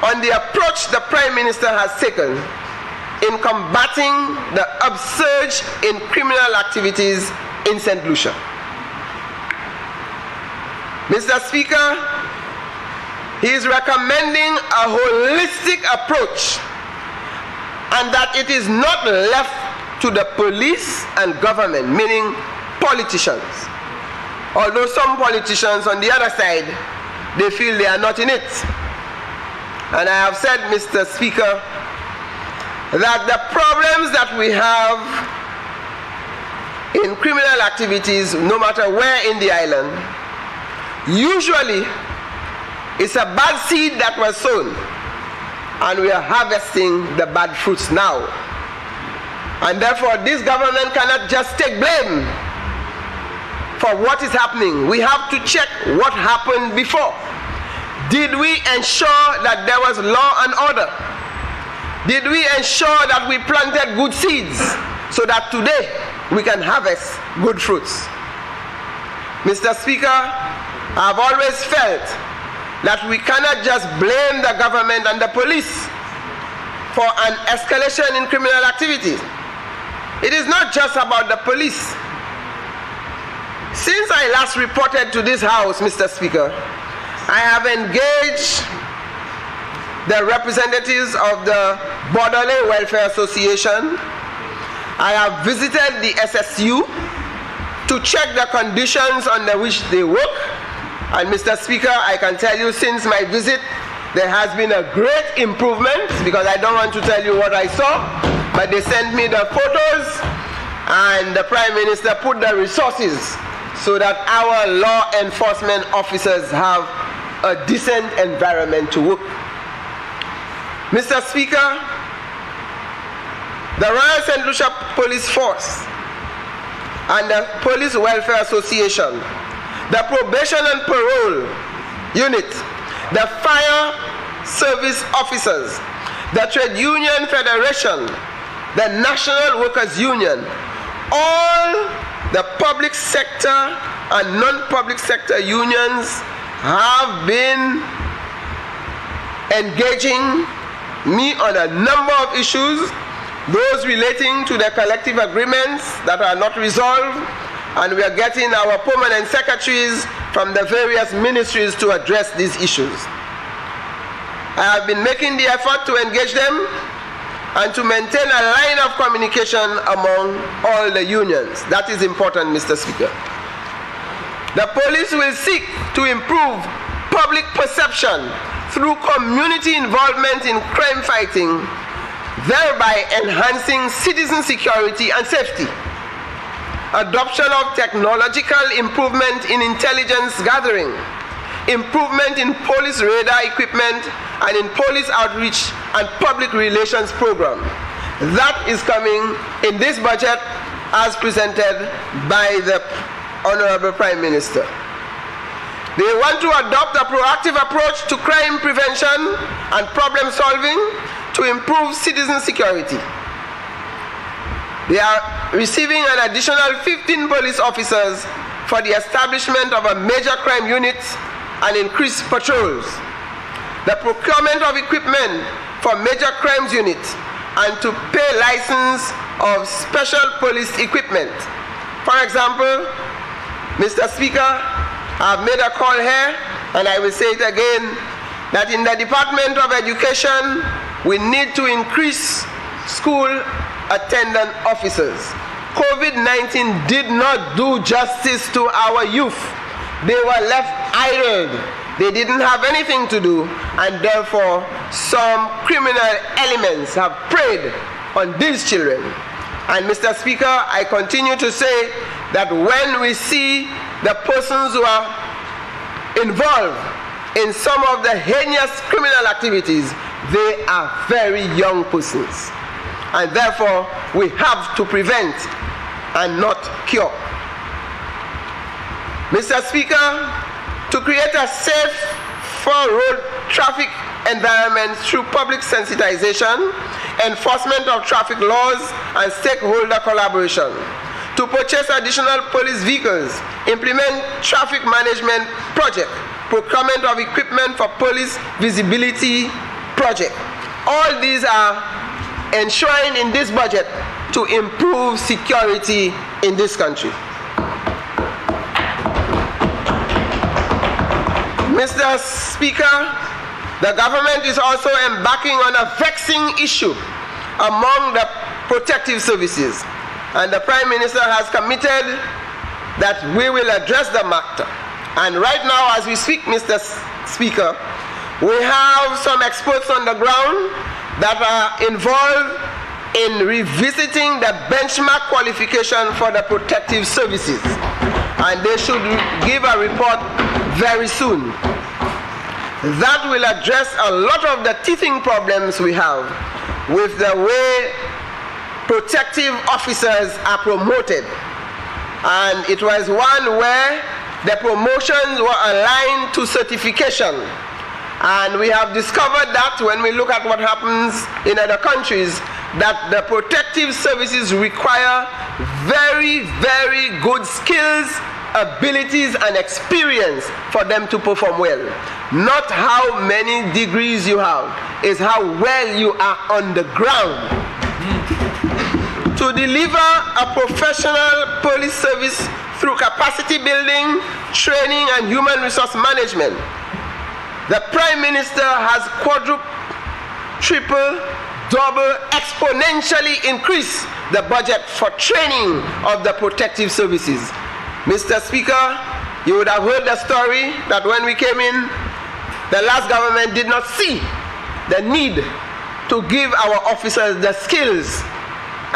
on the approach the Prime Minister has taken in combating the upsurge in criminal activities in St. Lucia. Mr. Speaker, he is recommending a holistic approach and that it is not left to the police and government, meaning politicians. Although some politicians on the other side, they feel they are not in it. And I have said, Mr. Speaker, that the problems that we have in criminal activities, no matter where in the island, usually it's a bad seed that was sown, and we are harvesting the bad fruits now. And therefore, this government cannot just take blame for what is happening. We have to check what happened before. Did we ensure that there was law and order? Did we ensure that we planted good seeds so that today we can harvest good fruits? Mr. Speaker, I've always felt that we cannot just blame the government and the police for an escalation in criminal activity. It is not just about the police. Since I last reported to this House, Mr. Speaker, I have engaged the representatives of the Borderland Welfare Association. I have visited the SSU to check the conditions under which they work. And Mr. Speaker, I can tell you since my visit, there has been a great improvement, because I don't want to tell you what I saw, but they sent me the photos and the Prime Minister put the resources so that our law enforcement officers have a decent environment to work. Mr. Speaker, the Royal St. Lucia Police Force and the Police Welfare Association, the Probation and Parole Unit, the Fire Service Officers, the Trade Union Federation, the National Workers Union, all the public sector and non-public sector unions have been engaging me on a number of issues, those relating to the collective agreements that are not resolved, and we are getting our permanent secretaries from the various ministries to address these issues. I have been making the effort to engage them and to maintain a line of communication among all the unions. That is important, Mr. Speaker. The police will seek to improve public perception through community involvement in crime fighting, thereby enhancing citizen security and safety. Adoption of technological improvement in intelligence gathering, improvement in police radar equipment, and in police outreach and public relations program. That is coming in this budget as presented by the Honorable Prime Minister. They want to adopt a proactive approach to crime prevention and problem solving to improve citizen security. They are receiving an additional 15 police officers for the establishment of a major crime unit and increased patrols. The procurement of equipment for major crimes unit and to pay license of special police equipment. For example, Mr. Speaker, I've made a call here, and I will say it again, that in the Department of Education, we need to increase school attendant officers. COVID-19 did not do justice to our youth. They were left idle. They didn't have anything to do, and therefore some criminal elements have preyed on these children. And Mr. Speaker, I continue to say that when we see the persons who are involved in some of the heinous criminal activities, they are very young persons. And therefore, we have to prevent and not cure. Mr. Speaker, to create a safe for road traffic environment through public sensitization, enforcement of traffic laws, and stakeholder collaboration, to purchase additional police vehicles, implement traffic management project, procurement of equipment for police visibility project. All these are enshrined in this budget to improve security in this country. Mr. Speaker, the government is also embarking on a vexing issue among the protective services, and the Prime Minister has committed that we will address the matter. And right now, as we speak, Mr. Speaker, we have some experts on the ground that are involved in revisiting the benchmark qualification for the protective services, and they should give a report very soon. That will address a lot of the teething problems we have with the way protective officers are promoted. And it was one where the promotions were aligned to certification. And we have discovered that when we look at what happens in other countries, that the protective services require very, very good skills, abilities, and experience for them to perform well. Not how many degrees you have, is how well you are on the ground. To deliver a professional police service through capacity building, training, and human resource management, the Prime Minister has quadrupled, triple, double, exponentially increased the budget for training of the protective services. Mr. Speaker, you would have heard the story that when we came in, the last government did not see the need to give our officers the skills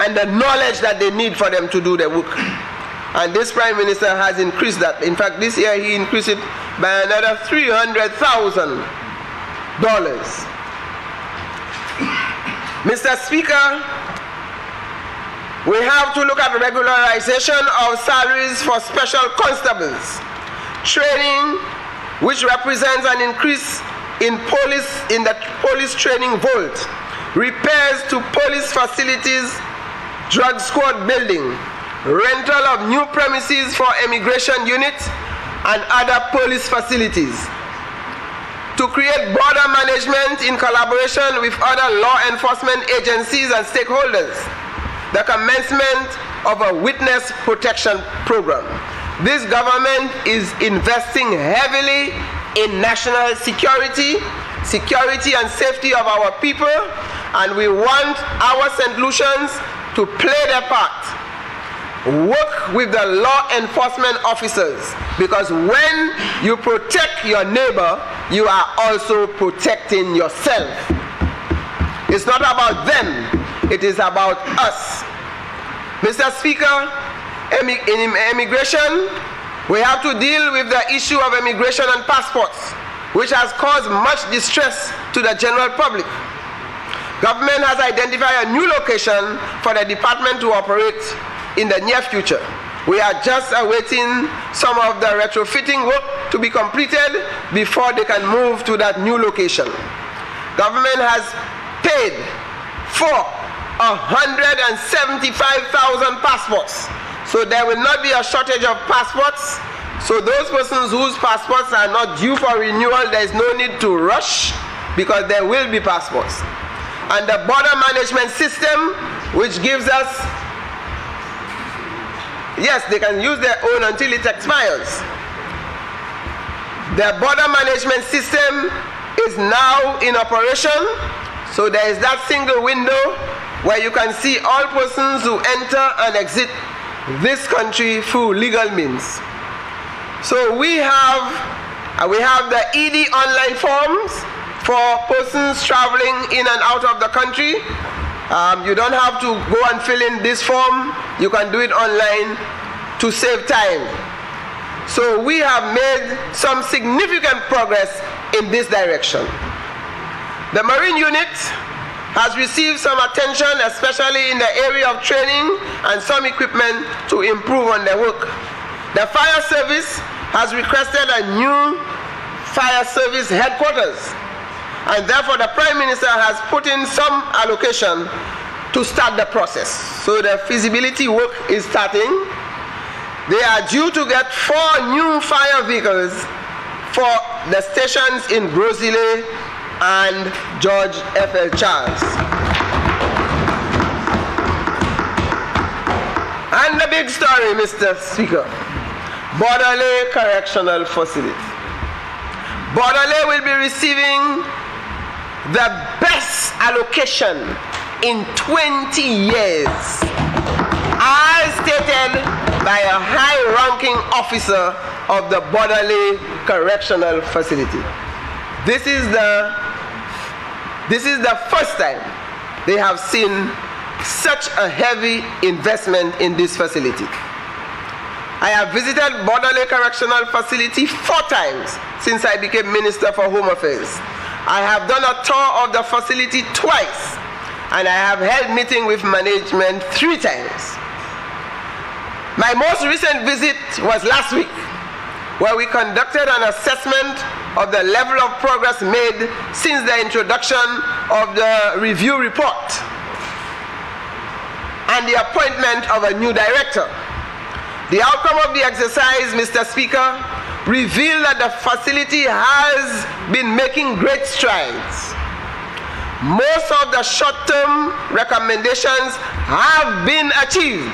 and the knowledge that they need for them to do their work. And this Prime Minister has increased that. In fact, this year he increased it by another $300,000. Mr. Speaker, we have to look at regularization of salaries for special constables, training, which represents an increase in the police training vault, repairs to police facilities, drug squad building, rental of new premises for immigration units and other police facilities, to create border management in collaboration with other law enforcement agencies and stakeholders, the commencement of a witness protection program. This government is investing heavily in national security and safety of our people, and we want our St. Lucians to play their part. Work with the law enforcement officers, because when you protect your neighbor, you are also protecting yourself. It's not about them, it is about us. Mr. Speaker, in immigration, we have to deal with the issue of immigration and passports, which has caused much distress to the general public. Government has identified a new location for the department to operate in the near future. We are just awaiting some of the retrofitting work to be completed before they can move to that new location. Government has paid for 175,000 passports. So there will not be a shortage of passports. So those persons whose passports are not due for renewal, there is no need to rush, because there will be passports. And the border management system, which gives us Yes, they can use their own until it expires. The border management system is now in operation, so there is that single window where you can see all persons who enter and exit this country through legal means. So we have the ED online forms for persons traveling in and out of the country. You don't have to go and fill in this form. You can do it online to save time. So we have made some significant progress in this direction. The Marine Unit has received some attention, especially in the area of training and some equipment to improve on their work. The Fire Service has requested a new Fire Service headquarters, and therefore the Prime Minister has put in some allocation to start the process. So the feasibility work is starting. They are due to get 4 new fire vehicles for the stations in Grosile and George F.L. Charles. And the big story, Mr. Speaker, Borderley Correctional Facility. Borderley will be receiving the best allocation in 20 years, as stated by a high-ranking officer of the Borderley Correctional Facility. This is the first time they have seen such a heavy investment in this facility. I have visited Borderley Correctional Facility 4 times since I became Minister for Home Affairs. I have done a tour of the facility twice, and I have held meeting with management 3 times. My most recent visit was last week, where we conducted an assessment of the level of progress made since the introduction of the review report and the appointment of a new director. The outcome of the exercise, Mr. Speaker, revealed that the facility has been making great strides. Most of the short-term recommendations have been achieved.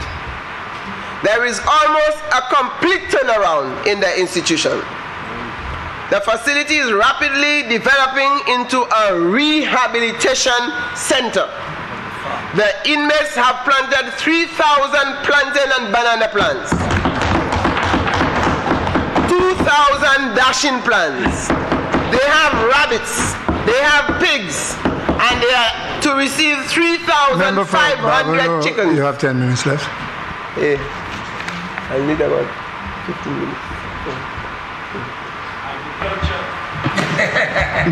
There is almost a complete turnaround in the institution. The facility is rapidly developing into a rehabilitation center. The inmates have planted 3,000 plantain and banana plants, 2,000 dashing plants. They have rabbits, they have pigs, and they are to receive 3,500 chickens. You have 10 minutes left. Yeah. I need about 15 minutes.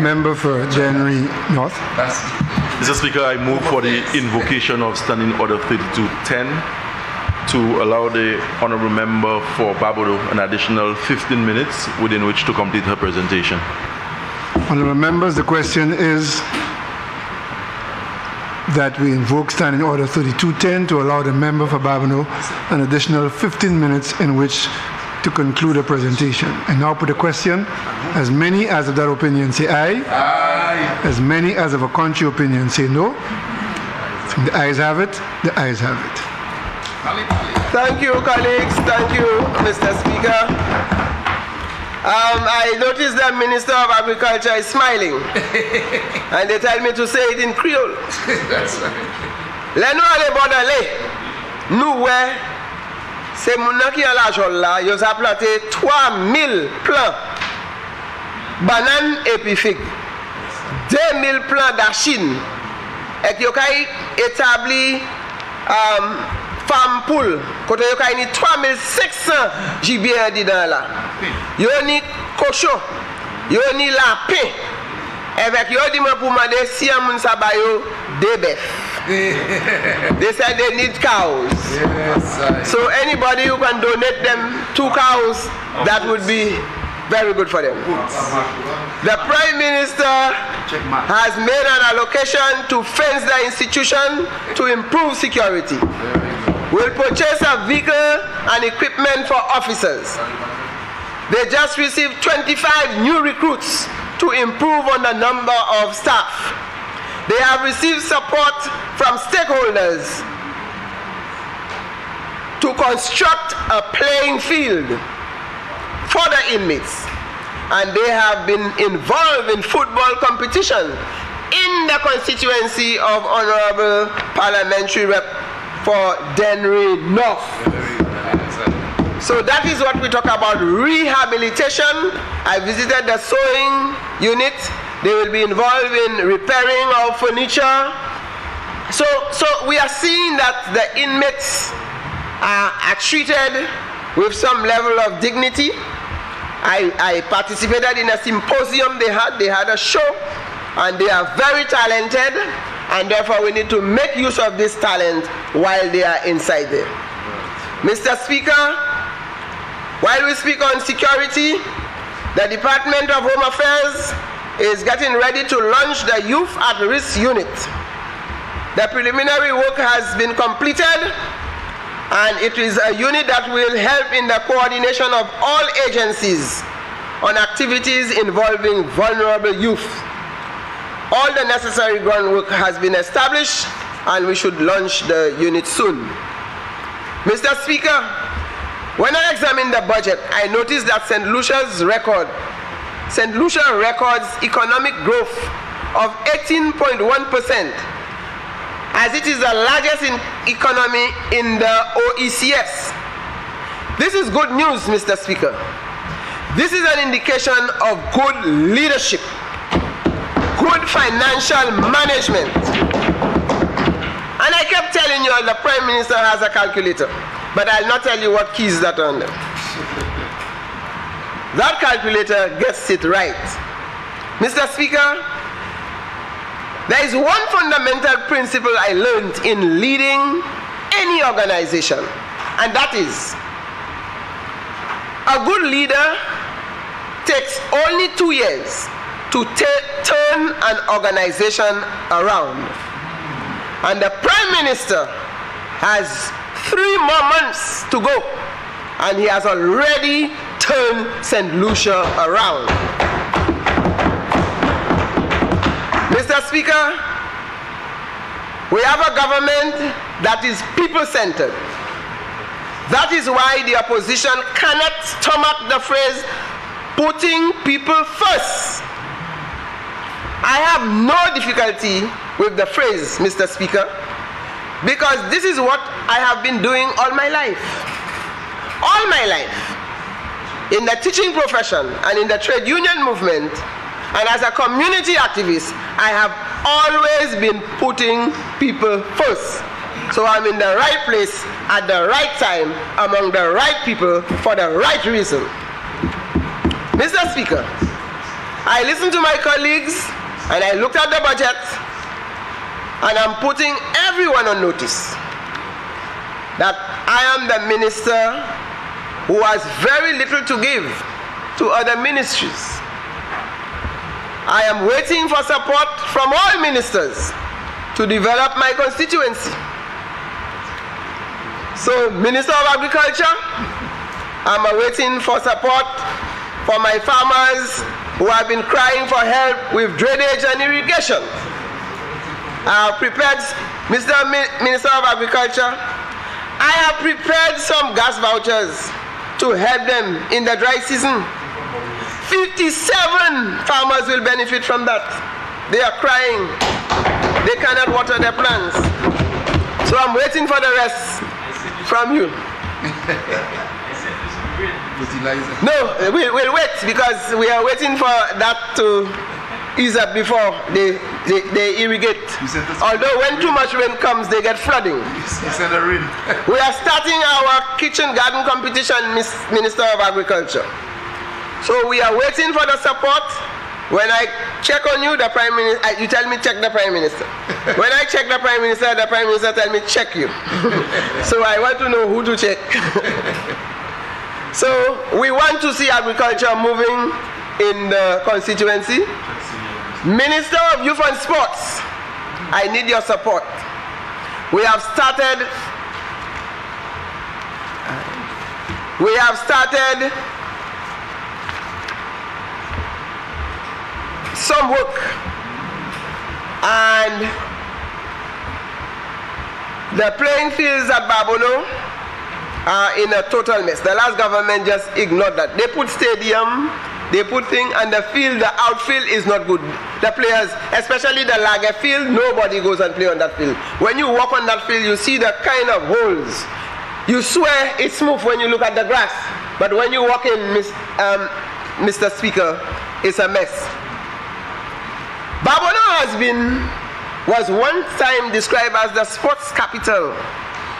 Member for January North. Mr. Speaker, I move for the invocation of Standing Order 3210 to allow the Honourable Member for Barbados an additional 15 minutes within which to complete her presentation. Honourable members, the question is that we invoke Standing Order 3210 to allow the member for Barbados an additional 15 minutes in which to conclude a presentation. And now put a question. As many as of that opinion say aye. Aye. As many as of a contrary opinion say no. The ayes have it. The ayes have it. Thank you, colleagues. Thank you, Mr. Speaker. I noticed the Minister of Agriculture is smiling. And they tell me to say it in Creole. That's right. L'nous allons Borderley. Nous, ouais, c'est mon qui a l'argent là, ils ont planté 3,000 plants bananes et puis figues. 2,000 plants d'achine. Et qu'ils ont établi farm pool. Quand ils ont 3,500 gibier dedans là. Ils ont cochon, ils ont lapin. Avec ils ont dit pour demander si on sa bayo des bœufs. They said they need cows. Yes, so anybody who can donate them 2 cows, that would be very good for them. The Prime Minister has made an allocation to fence the institution to improve security. We'll purchase a vehicle and equipment for officers. They just received 25 new recruits to improve on the number of staff. They have received support from stakeholders to construct a playing field for the inmates, and they have been involved in football competition in the constituency of Honorable Parliamentary Rep for Dennery North. So that is what we talk about, rehabilitation. I visited the sewing unit. They will be involved in repairing of furniture. So we are seeing that the inmates are treated with some level of dignity. I participated in a symposium they had a show, and they are very talented, and therefore we need to make use of this talent while they are inside there. Mr. Speaker, while we speak on security, the Department of Home Affairs is getting ready to launch the Youth at Risk Unit. The preliminary work has been completed, and it is a unit that will help in the coordination of all agencies on activities involving vulnerable youth. All the necessary groundwork has been established, and we should launch the unit soon. Mr. Speaker, when I examined the budget, I noticed that St. Lucia records economic growth of 18.1%, as it is the largest economy in the OECS. This is good news, Mr. Speaker. This is an indication of good leadership, good financial management. And I kept telling you the Prime Minister has a calculator, but I'll not tell you what keys that on them. That calculator gets it right. Mr. Speaker, there is one fundamental principle I learned in leading any organization, and that is, a good leader takes only 2 years to turn an organization around. And the Prime Minister has 3 more months to go, and he has already turned St. Lucia around. Mr. Speaker, we have a government that is people-centered. That is why the opposition cannot stomach the phrase, putting people first. I have no difficulty with the phrase, Mr. Speaker, because this is what I have been doing all my life. All my life. In the teaching profession and in the trade union movement, and as a community activist, I have always been putting people first. So I'm in the right place at the right time among the right people for the right reason. Mr. Speaker, I listened to my colleagues and I looked at the budget, and I'm putting everyone on notice that I am the minister who has very little to give to other ministries. I am waiting for support from all ministers to develop my constituency. So, Minister of Agriculture, I'm waiting for support for my farmers who have been crying for help with drainage and irrigation. I have prepared, Mr. Minister of Agriculture, I have prepared some gas vouchers to help them in the dry season. 57 farmers will benefit from that. They are crying. They cannot water their plants. So I'm waiting for the rest from you. No, we'll wait, because we are waiting for that to ease up before they irrigate. Although when too much rain comes, they get flooding. We are starting our kitchen garden competition, Minister of Agriculture. So we are waiting for the support. When I check on you, the Prime Minister, you tell me check the Prime Minister. When I check the Prime Minister tell me check you. So I want to know who to check. So we want to see agriculture moving in the constituency. Minister of Youth and Sports, I need your support. We have started some work, and the playing fields at Babolo are in a total mess. The last government just ignored that. They put stadium, they put thing, and the field, the outfield is not good. The players, especially the Lager field, nobody goes and play on that field. When you walk on that field, you see the kind of holes. You swear it's smooth when you look at the grass, but when you walk in, Mr. Speaker, it's a mess. Babono was one time described as the sports capital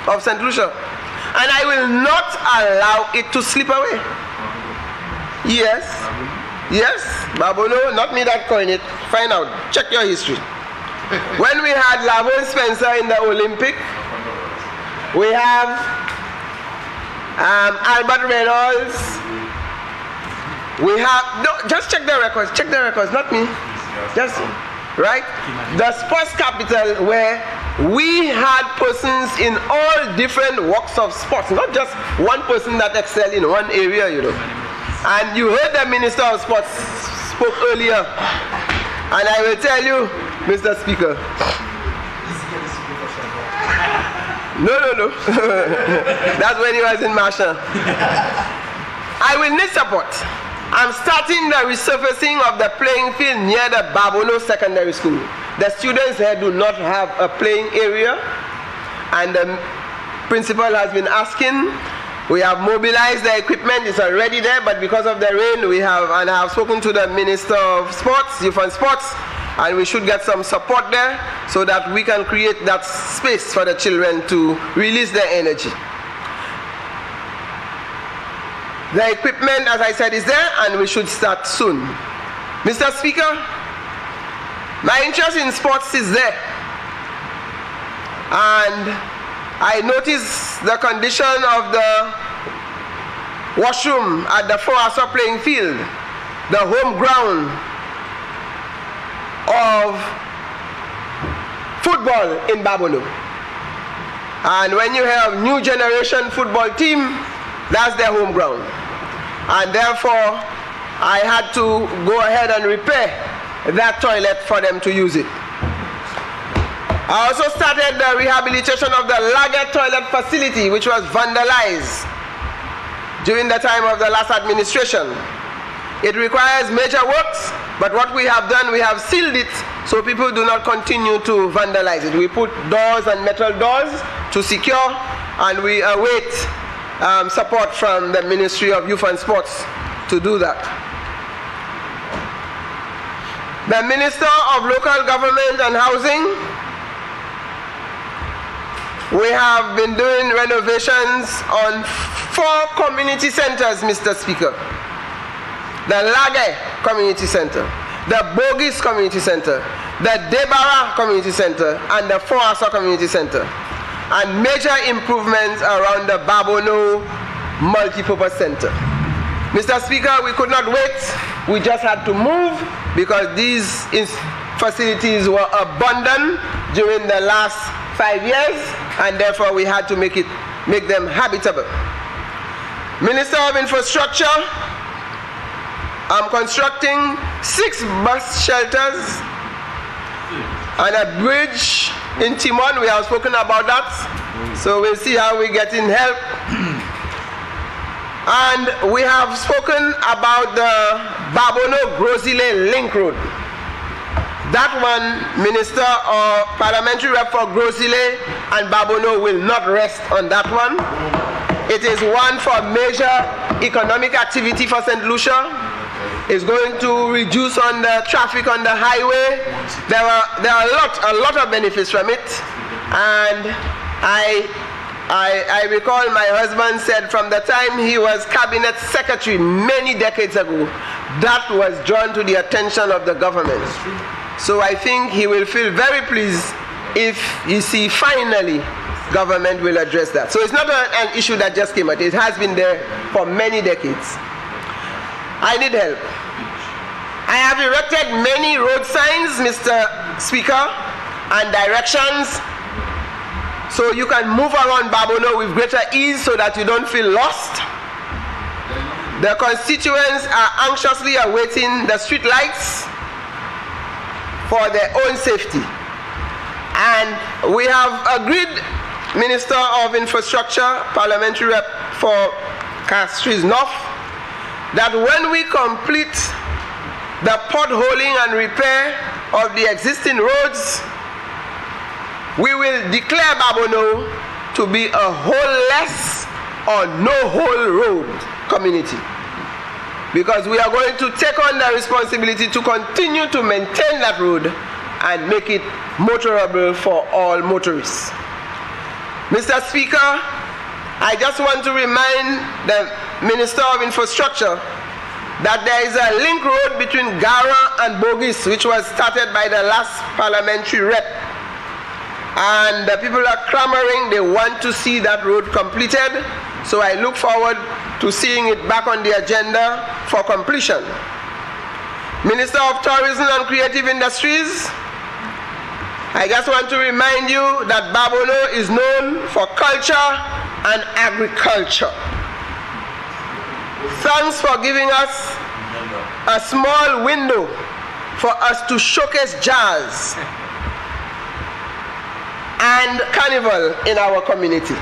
of St. Lucia, and I will not allow it to slip away. Yes, Babono, not me that coined it. Find out, check your history. When we had Laverne Spencer in the Olympic, we have Albert Reynolds. We have, no, just check the records, not me. Just, right? The sports capital where we had persons in all different walks of sports, not just one person that excelled in one area, you know. And you heard the Minister of Sports spoke earlier. And I will tell you, Mr. Speaker. No. That's when he was in Marshall. I will need support. I'm starting the resurfacing of the playing field near the Babono Secondary School. The students here do not have a playing area, and the principal has been asking. We have mobilized the equipment, it's already there, but because of the rain, I have spoken to the Minister of Sports, Youth and Sports, and we should get some support there so that we can create that space for the children to release their energy. The equipment, as I said, is there, and we should start soon. Mr. Speaker, my interest in sports is there. And I noticed the condition of the washroom at the Foasa playing field, the home ground of football in Babono. And when you have new generation football team, that's their home ground. And therefore, I had to go ahead and repair that toilet for them to use it. I also started the rehabilitation of the Lager toilet facility, which was vandalized during the time of the last administration. It requires major works, but what we have done, we have sealed it so people do not continue to vandalize it. We put doors and metal doors to secure, and we await support from the Ministry of Youth and Sports to do that. The Minister of Local Government and Housing, we have been doing renovations on 4 community centers, Mr. Speaker. The Lage Community Center, the Bogis Community Center, the Debara Community Center, and the Foasa Community Center. And major improvements around the Babono Multipurpose Center. Mr. Speaker, we could not wait. We just had to move because these facilities were abandoned during the last 5 years, and therefore we had to make them habitable. Minister of Infrastructure, I'm constructing 6 bus shelters and a bridge in Timon. We have spoken about that, so we'll see how we get in help. And we have spoken about the Babono-Grosile Link Road. That one, Minister or Parliamentary Rep for Grosile and Babono will not rest on that one. It is one for major economic activity for St. Lucia. It's going to reduce on the traffic on the highway. There are a lot of benefits from it. And I recall my husband said from the time he was cabinet secretary many decades ago, that was drawn to the attention of the government. So I think he will feel very pleased if you see finally government will address that. So it's not an issue that just came out. It has been there for many decades. I need help. I have erected many road signs, Mr. Speaker, and directions, so you can move around Babono with greater ease so that you don't feel lost. The constituents are anxiously awaiting the street lights for their own safety. And we have agreed, Minister of Infrastructure, Parliamentary Rep, for Castries North, that when we complete the potholing and repair of the existing roads, we will declare Babono to be a hole-less or no-hole road community. Because we are going to take on the responsibility to continue to maintain that road and make it motorable for all motorists. Mr. Speaker, I just want to remind the Minister of Infrastructure that there is a link road between Gara and Bogis, which was started by the last parliamentary rep. And the people are clamoring, they want to see that road completed. So I look forward to seeing it back on the agenda for completion. Minister of Tourism and Creative Industries, I just want to remind you that Babono is known for culture and agriculture. Thanks for giving us a small window for us to showcase jazz and carnival in our community.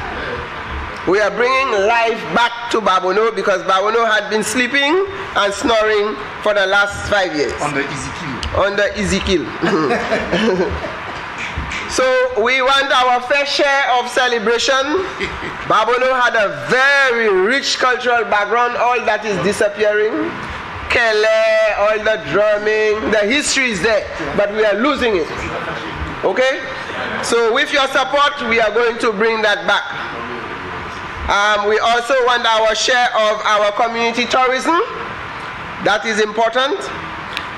We are bringing life back to Babono because Babono had been sleeping and snoring for the last 5 years. Under Ezekiel. So we want our fair share of celebration. Babono had a very rich cultural background, all that is disappearing. Kele, all the drumming, the history is there, but we are losing it. Okay? So with your support, we are going to bring that back. We also want our share of our community tourism. That is important.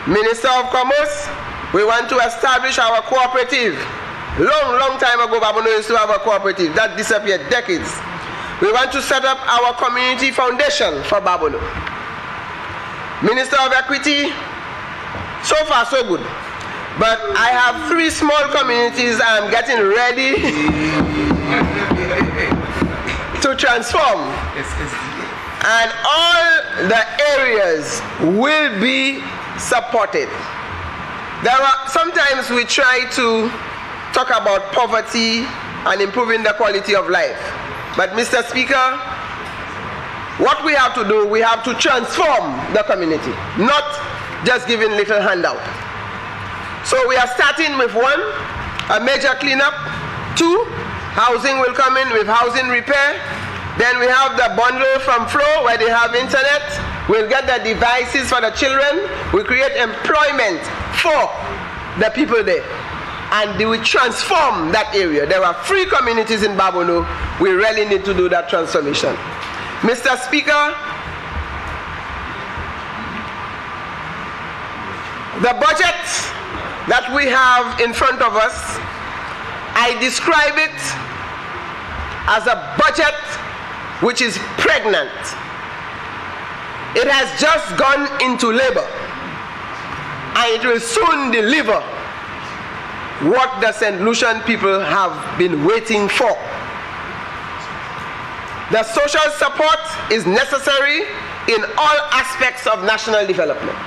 Minister of Commerce, we want to establish our cooperative. Long time ago, Babono used to have a cooperative. That disappeared decades. We want to set up our community foundation for Babono. Minister of Equity, so far so good. But I have 3 small communities I'm getting ready to transform. And all the areas will be supported. Sometimes we try to talk about poverty and improving the quality of life. But Mr. Speaker, what we have to do, we have to transform the community, not just giving little handout. So we are starting with 1, a major cleanup. 2, housing will come in with housing repair. Then we have the bundle from Flow where they have internet. We'll get the devices for the children. We create employment for the people there. And they will transform that area. There are 3 communities in Babono. We really need to do that transformation. Mr. Speaker, the budget that we have in front of us, I describe it as a budget which is pregnant. It has just gone into labor, and it will soon deliver what the St. Lucian people have been waiting for. The social support is necessary in all aspects of national development.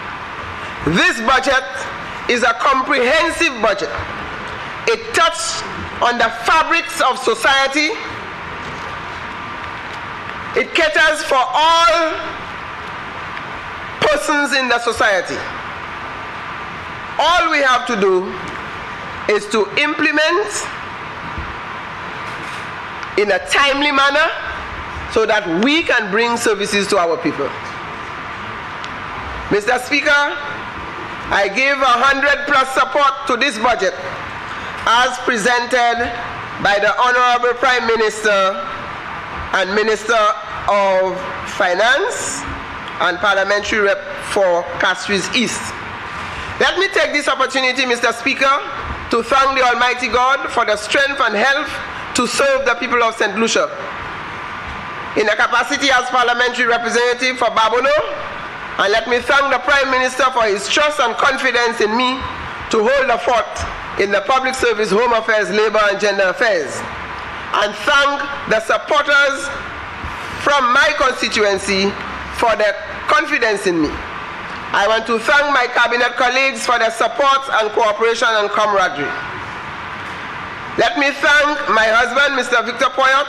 This budget is a comprehensive budget. It touches on the fabrics of society. It caters for all persons in the society. All we have to do is to implement in a timely manner so that we can bring services to our people. Mr. Speaker, I give 100+ support to this budget as presented by the Honorable Prime Minister and Minister of Finance and Parliamentary Rep for Castries East. Let me take this opportunity, Mr. Speaker, to thank the Almighty God for the strength and health to serve the people of St. Lucia. In a capacity as parliamentary representative for Babono, and let me thank the Prime Minister for his trust and confidence in me to hold the fort in the Public Service, Home Affairs, Labor and Gender Affairs, and thank the supporters from my constituency for their confidence in me. I want to thank my cabinet colleagues for their support and cooperation and camaraderie. Let me thank my husband, Mr. Victor Poyot,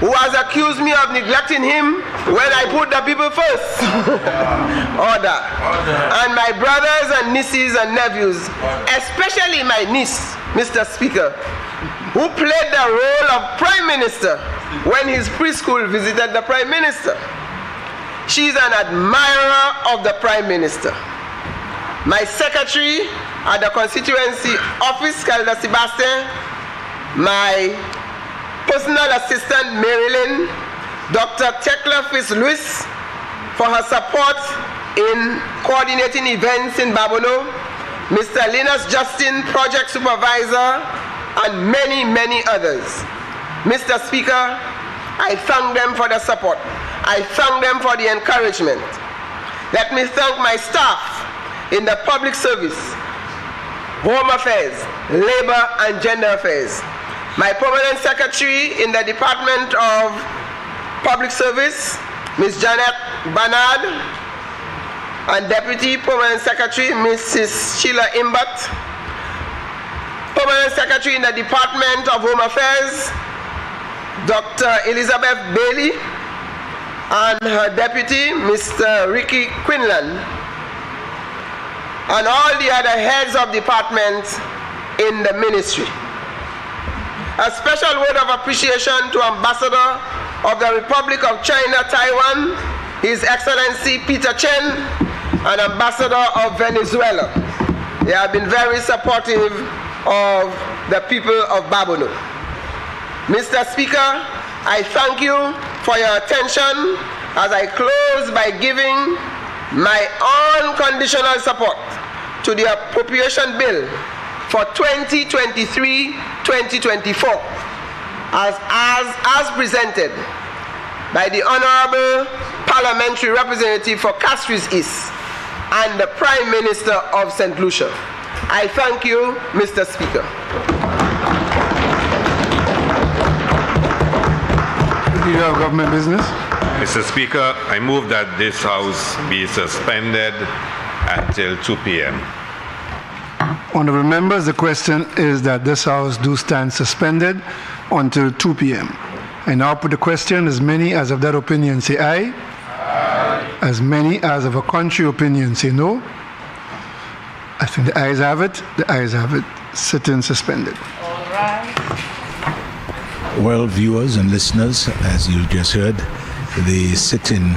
who has accused me of neglecting him when I put the people first. Order. And my brothers and nieces and nephews, especially my niece, Mr. Speaker, who played the role of Prime Minister when his preschool visited the Prime Minister. She's an admirer of the Prime Minister. My secretary at the constituency office, Calda Sebastien, my personal assistant, Marilyn, Dr. Tekla Fitz-Lewis, for her support in coordinating events in Babono, Mr. Linus Justin, project supervisor, and many, many others. Mr. Speaker, I thank them for the support. I thank them for the encouragement. Let me thank my staff in the public service, Home Affairs, Labor and Gender Affairs, my permanent secretary in the Department of Public Service, Ms. Janet Bernard, and Deputy Permanent Secretary, Mrs. Sheila Imbat, Permanent Secretary in the Department of Home Affairs, Dr. Elizabeth Bailey, and her deputy, Mr. Ricky Quinlan, and all the other heads of departments in the ministry. A special word of appreciation to Ambassador of the Republic of China, Taiwan, His Excellency Peter Chen, and Ambassador of Venezuela. They have been very supportive of the people of Babono. Mr. Speaker, I thank you for your attention as I close by giving my unconditional support to the Appropriation Bill for 2023-2024 as presented by the Honorable Parliamentary Representative for Castries East and the Prime Minister of St. Lucia. I thank you, Mr. Speaker. Do you have government business? Mr. Speaker, I move that this House be suspended until 2 p.m. Honorable members, the question is that this House do stand suspended until 2 p.m. I now put the question. As many as of that opinion say aye. Aye. As many as of a contrary opinion say no. I think the ayes have it. The ayes have it. Sitting suspended. All right. Well, viewers and listeners, as you just heard, the sit-in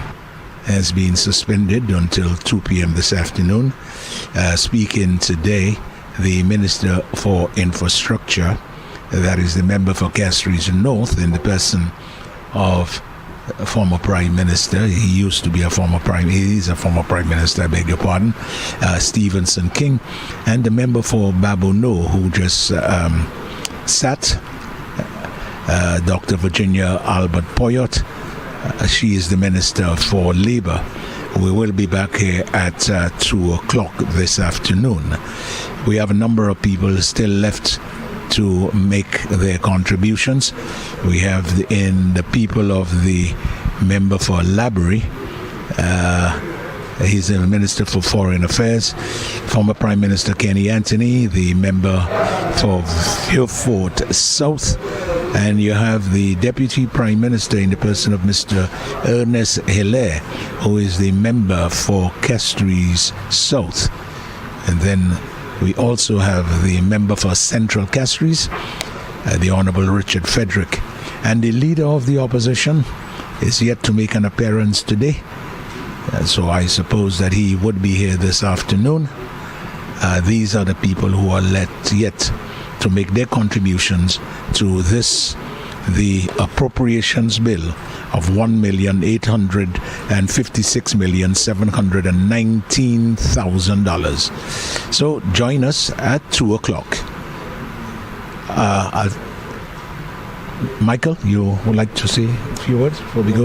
has been suspended until 2 p.m. this afternoon. Speaking today, the Minister for Infrastructure, that is the member for Castries North, in the person of a former Prime Minister. He used to be a former Prime, he is a former Prime Minister, I beg your pardon, Stevenson King, and the member for Babono, who just sat, Dr. Virginia Albert Poyot. She is the Minister for Labor. We will be back here at 2 o'clock this afternoon. We have a number of people still left to make their contributions. We have the people of the member for Labrie. He's the Minister for Foreign Affairs. Former Prime Minister Kenny Anthony, the member for Hereford South. And you have the Deputy Prime Minister in the person of Mr. Ernest Hilaire, who is the member for Castries South. And then we also have the member for Central Castries, the Honorable Richard Frederick. And the leader of the opposition is yet to make an appearance today. So I suppose that he would be here this afternoon. These are the people who are yet to make their contributions to this, the Appropriations Bill of $1,856,719,000. So join us at 2 o'clock. Michael, you would like to say a few words before we go?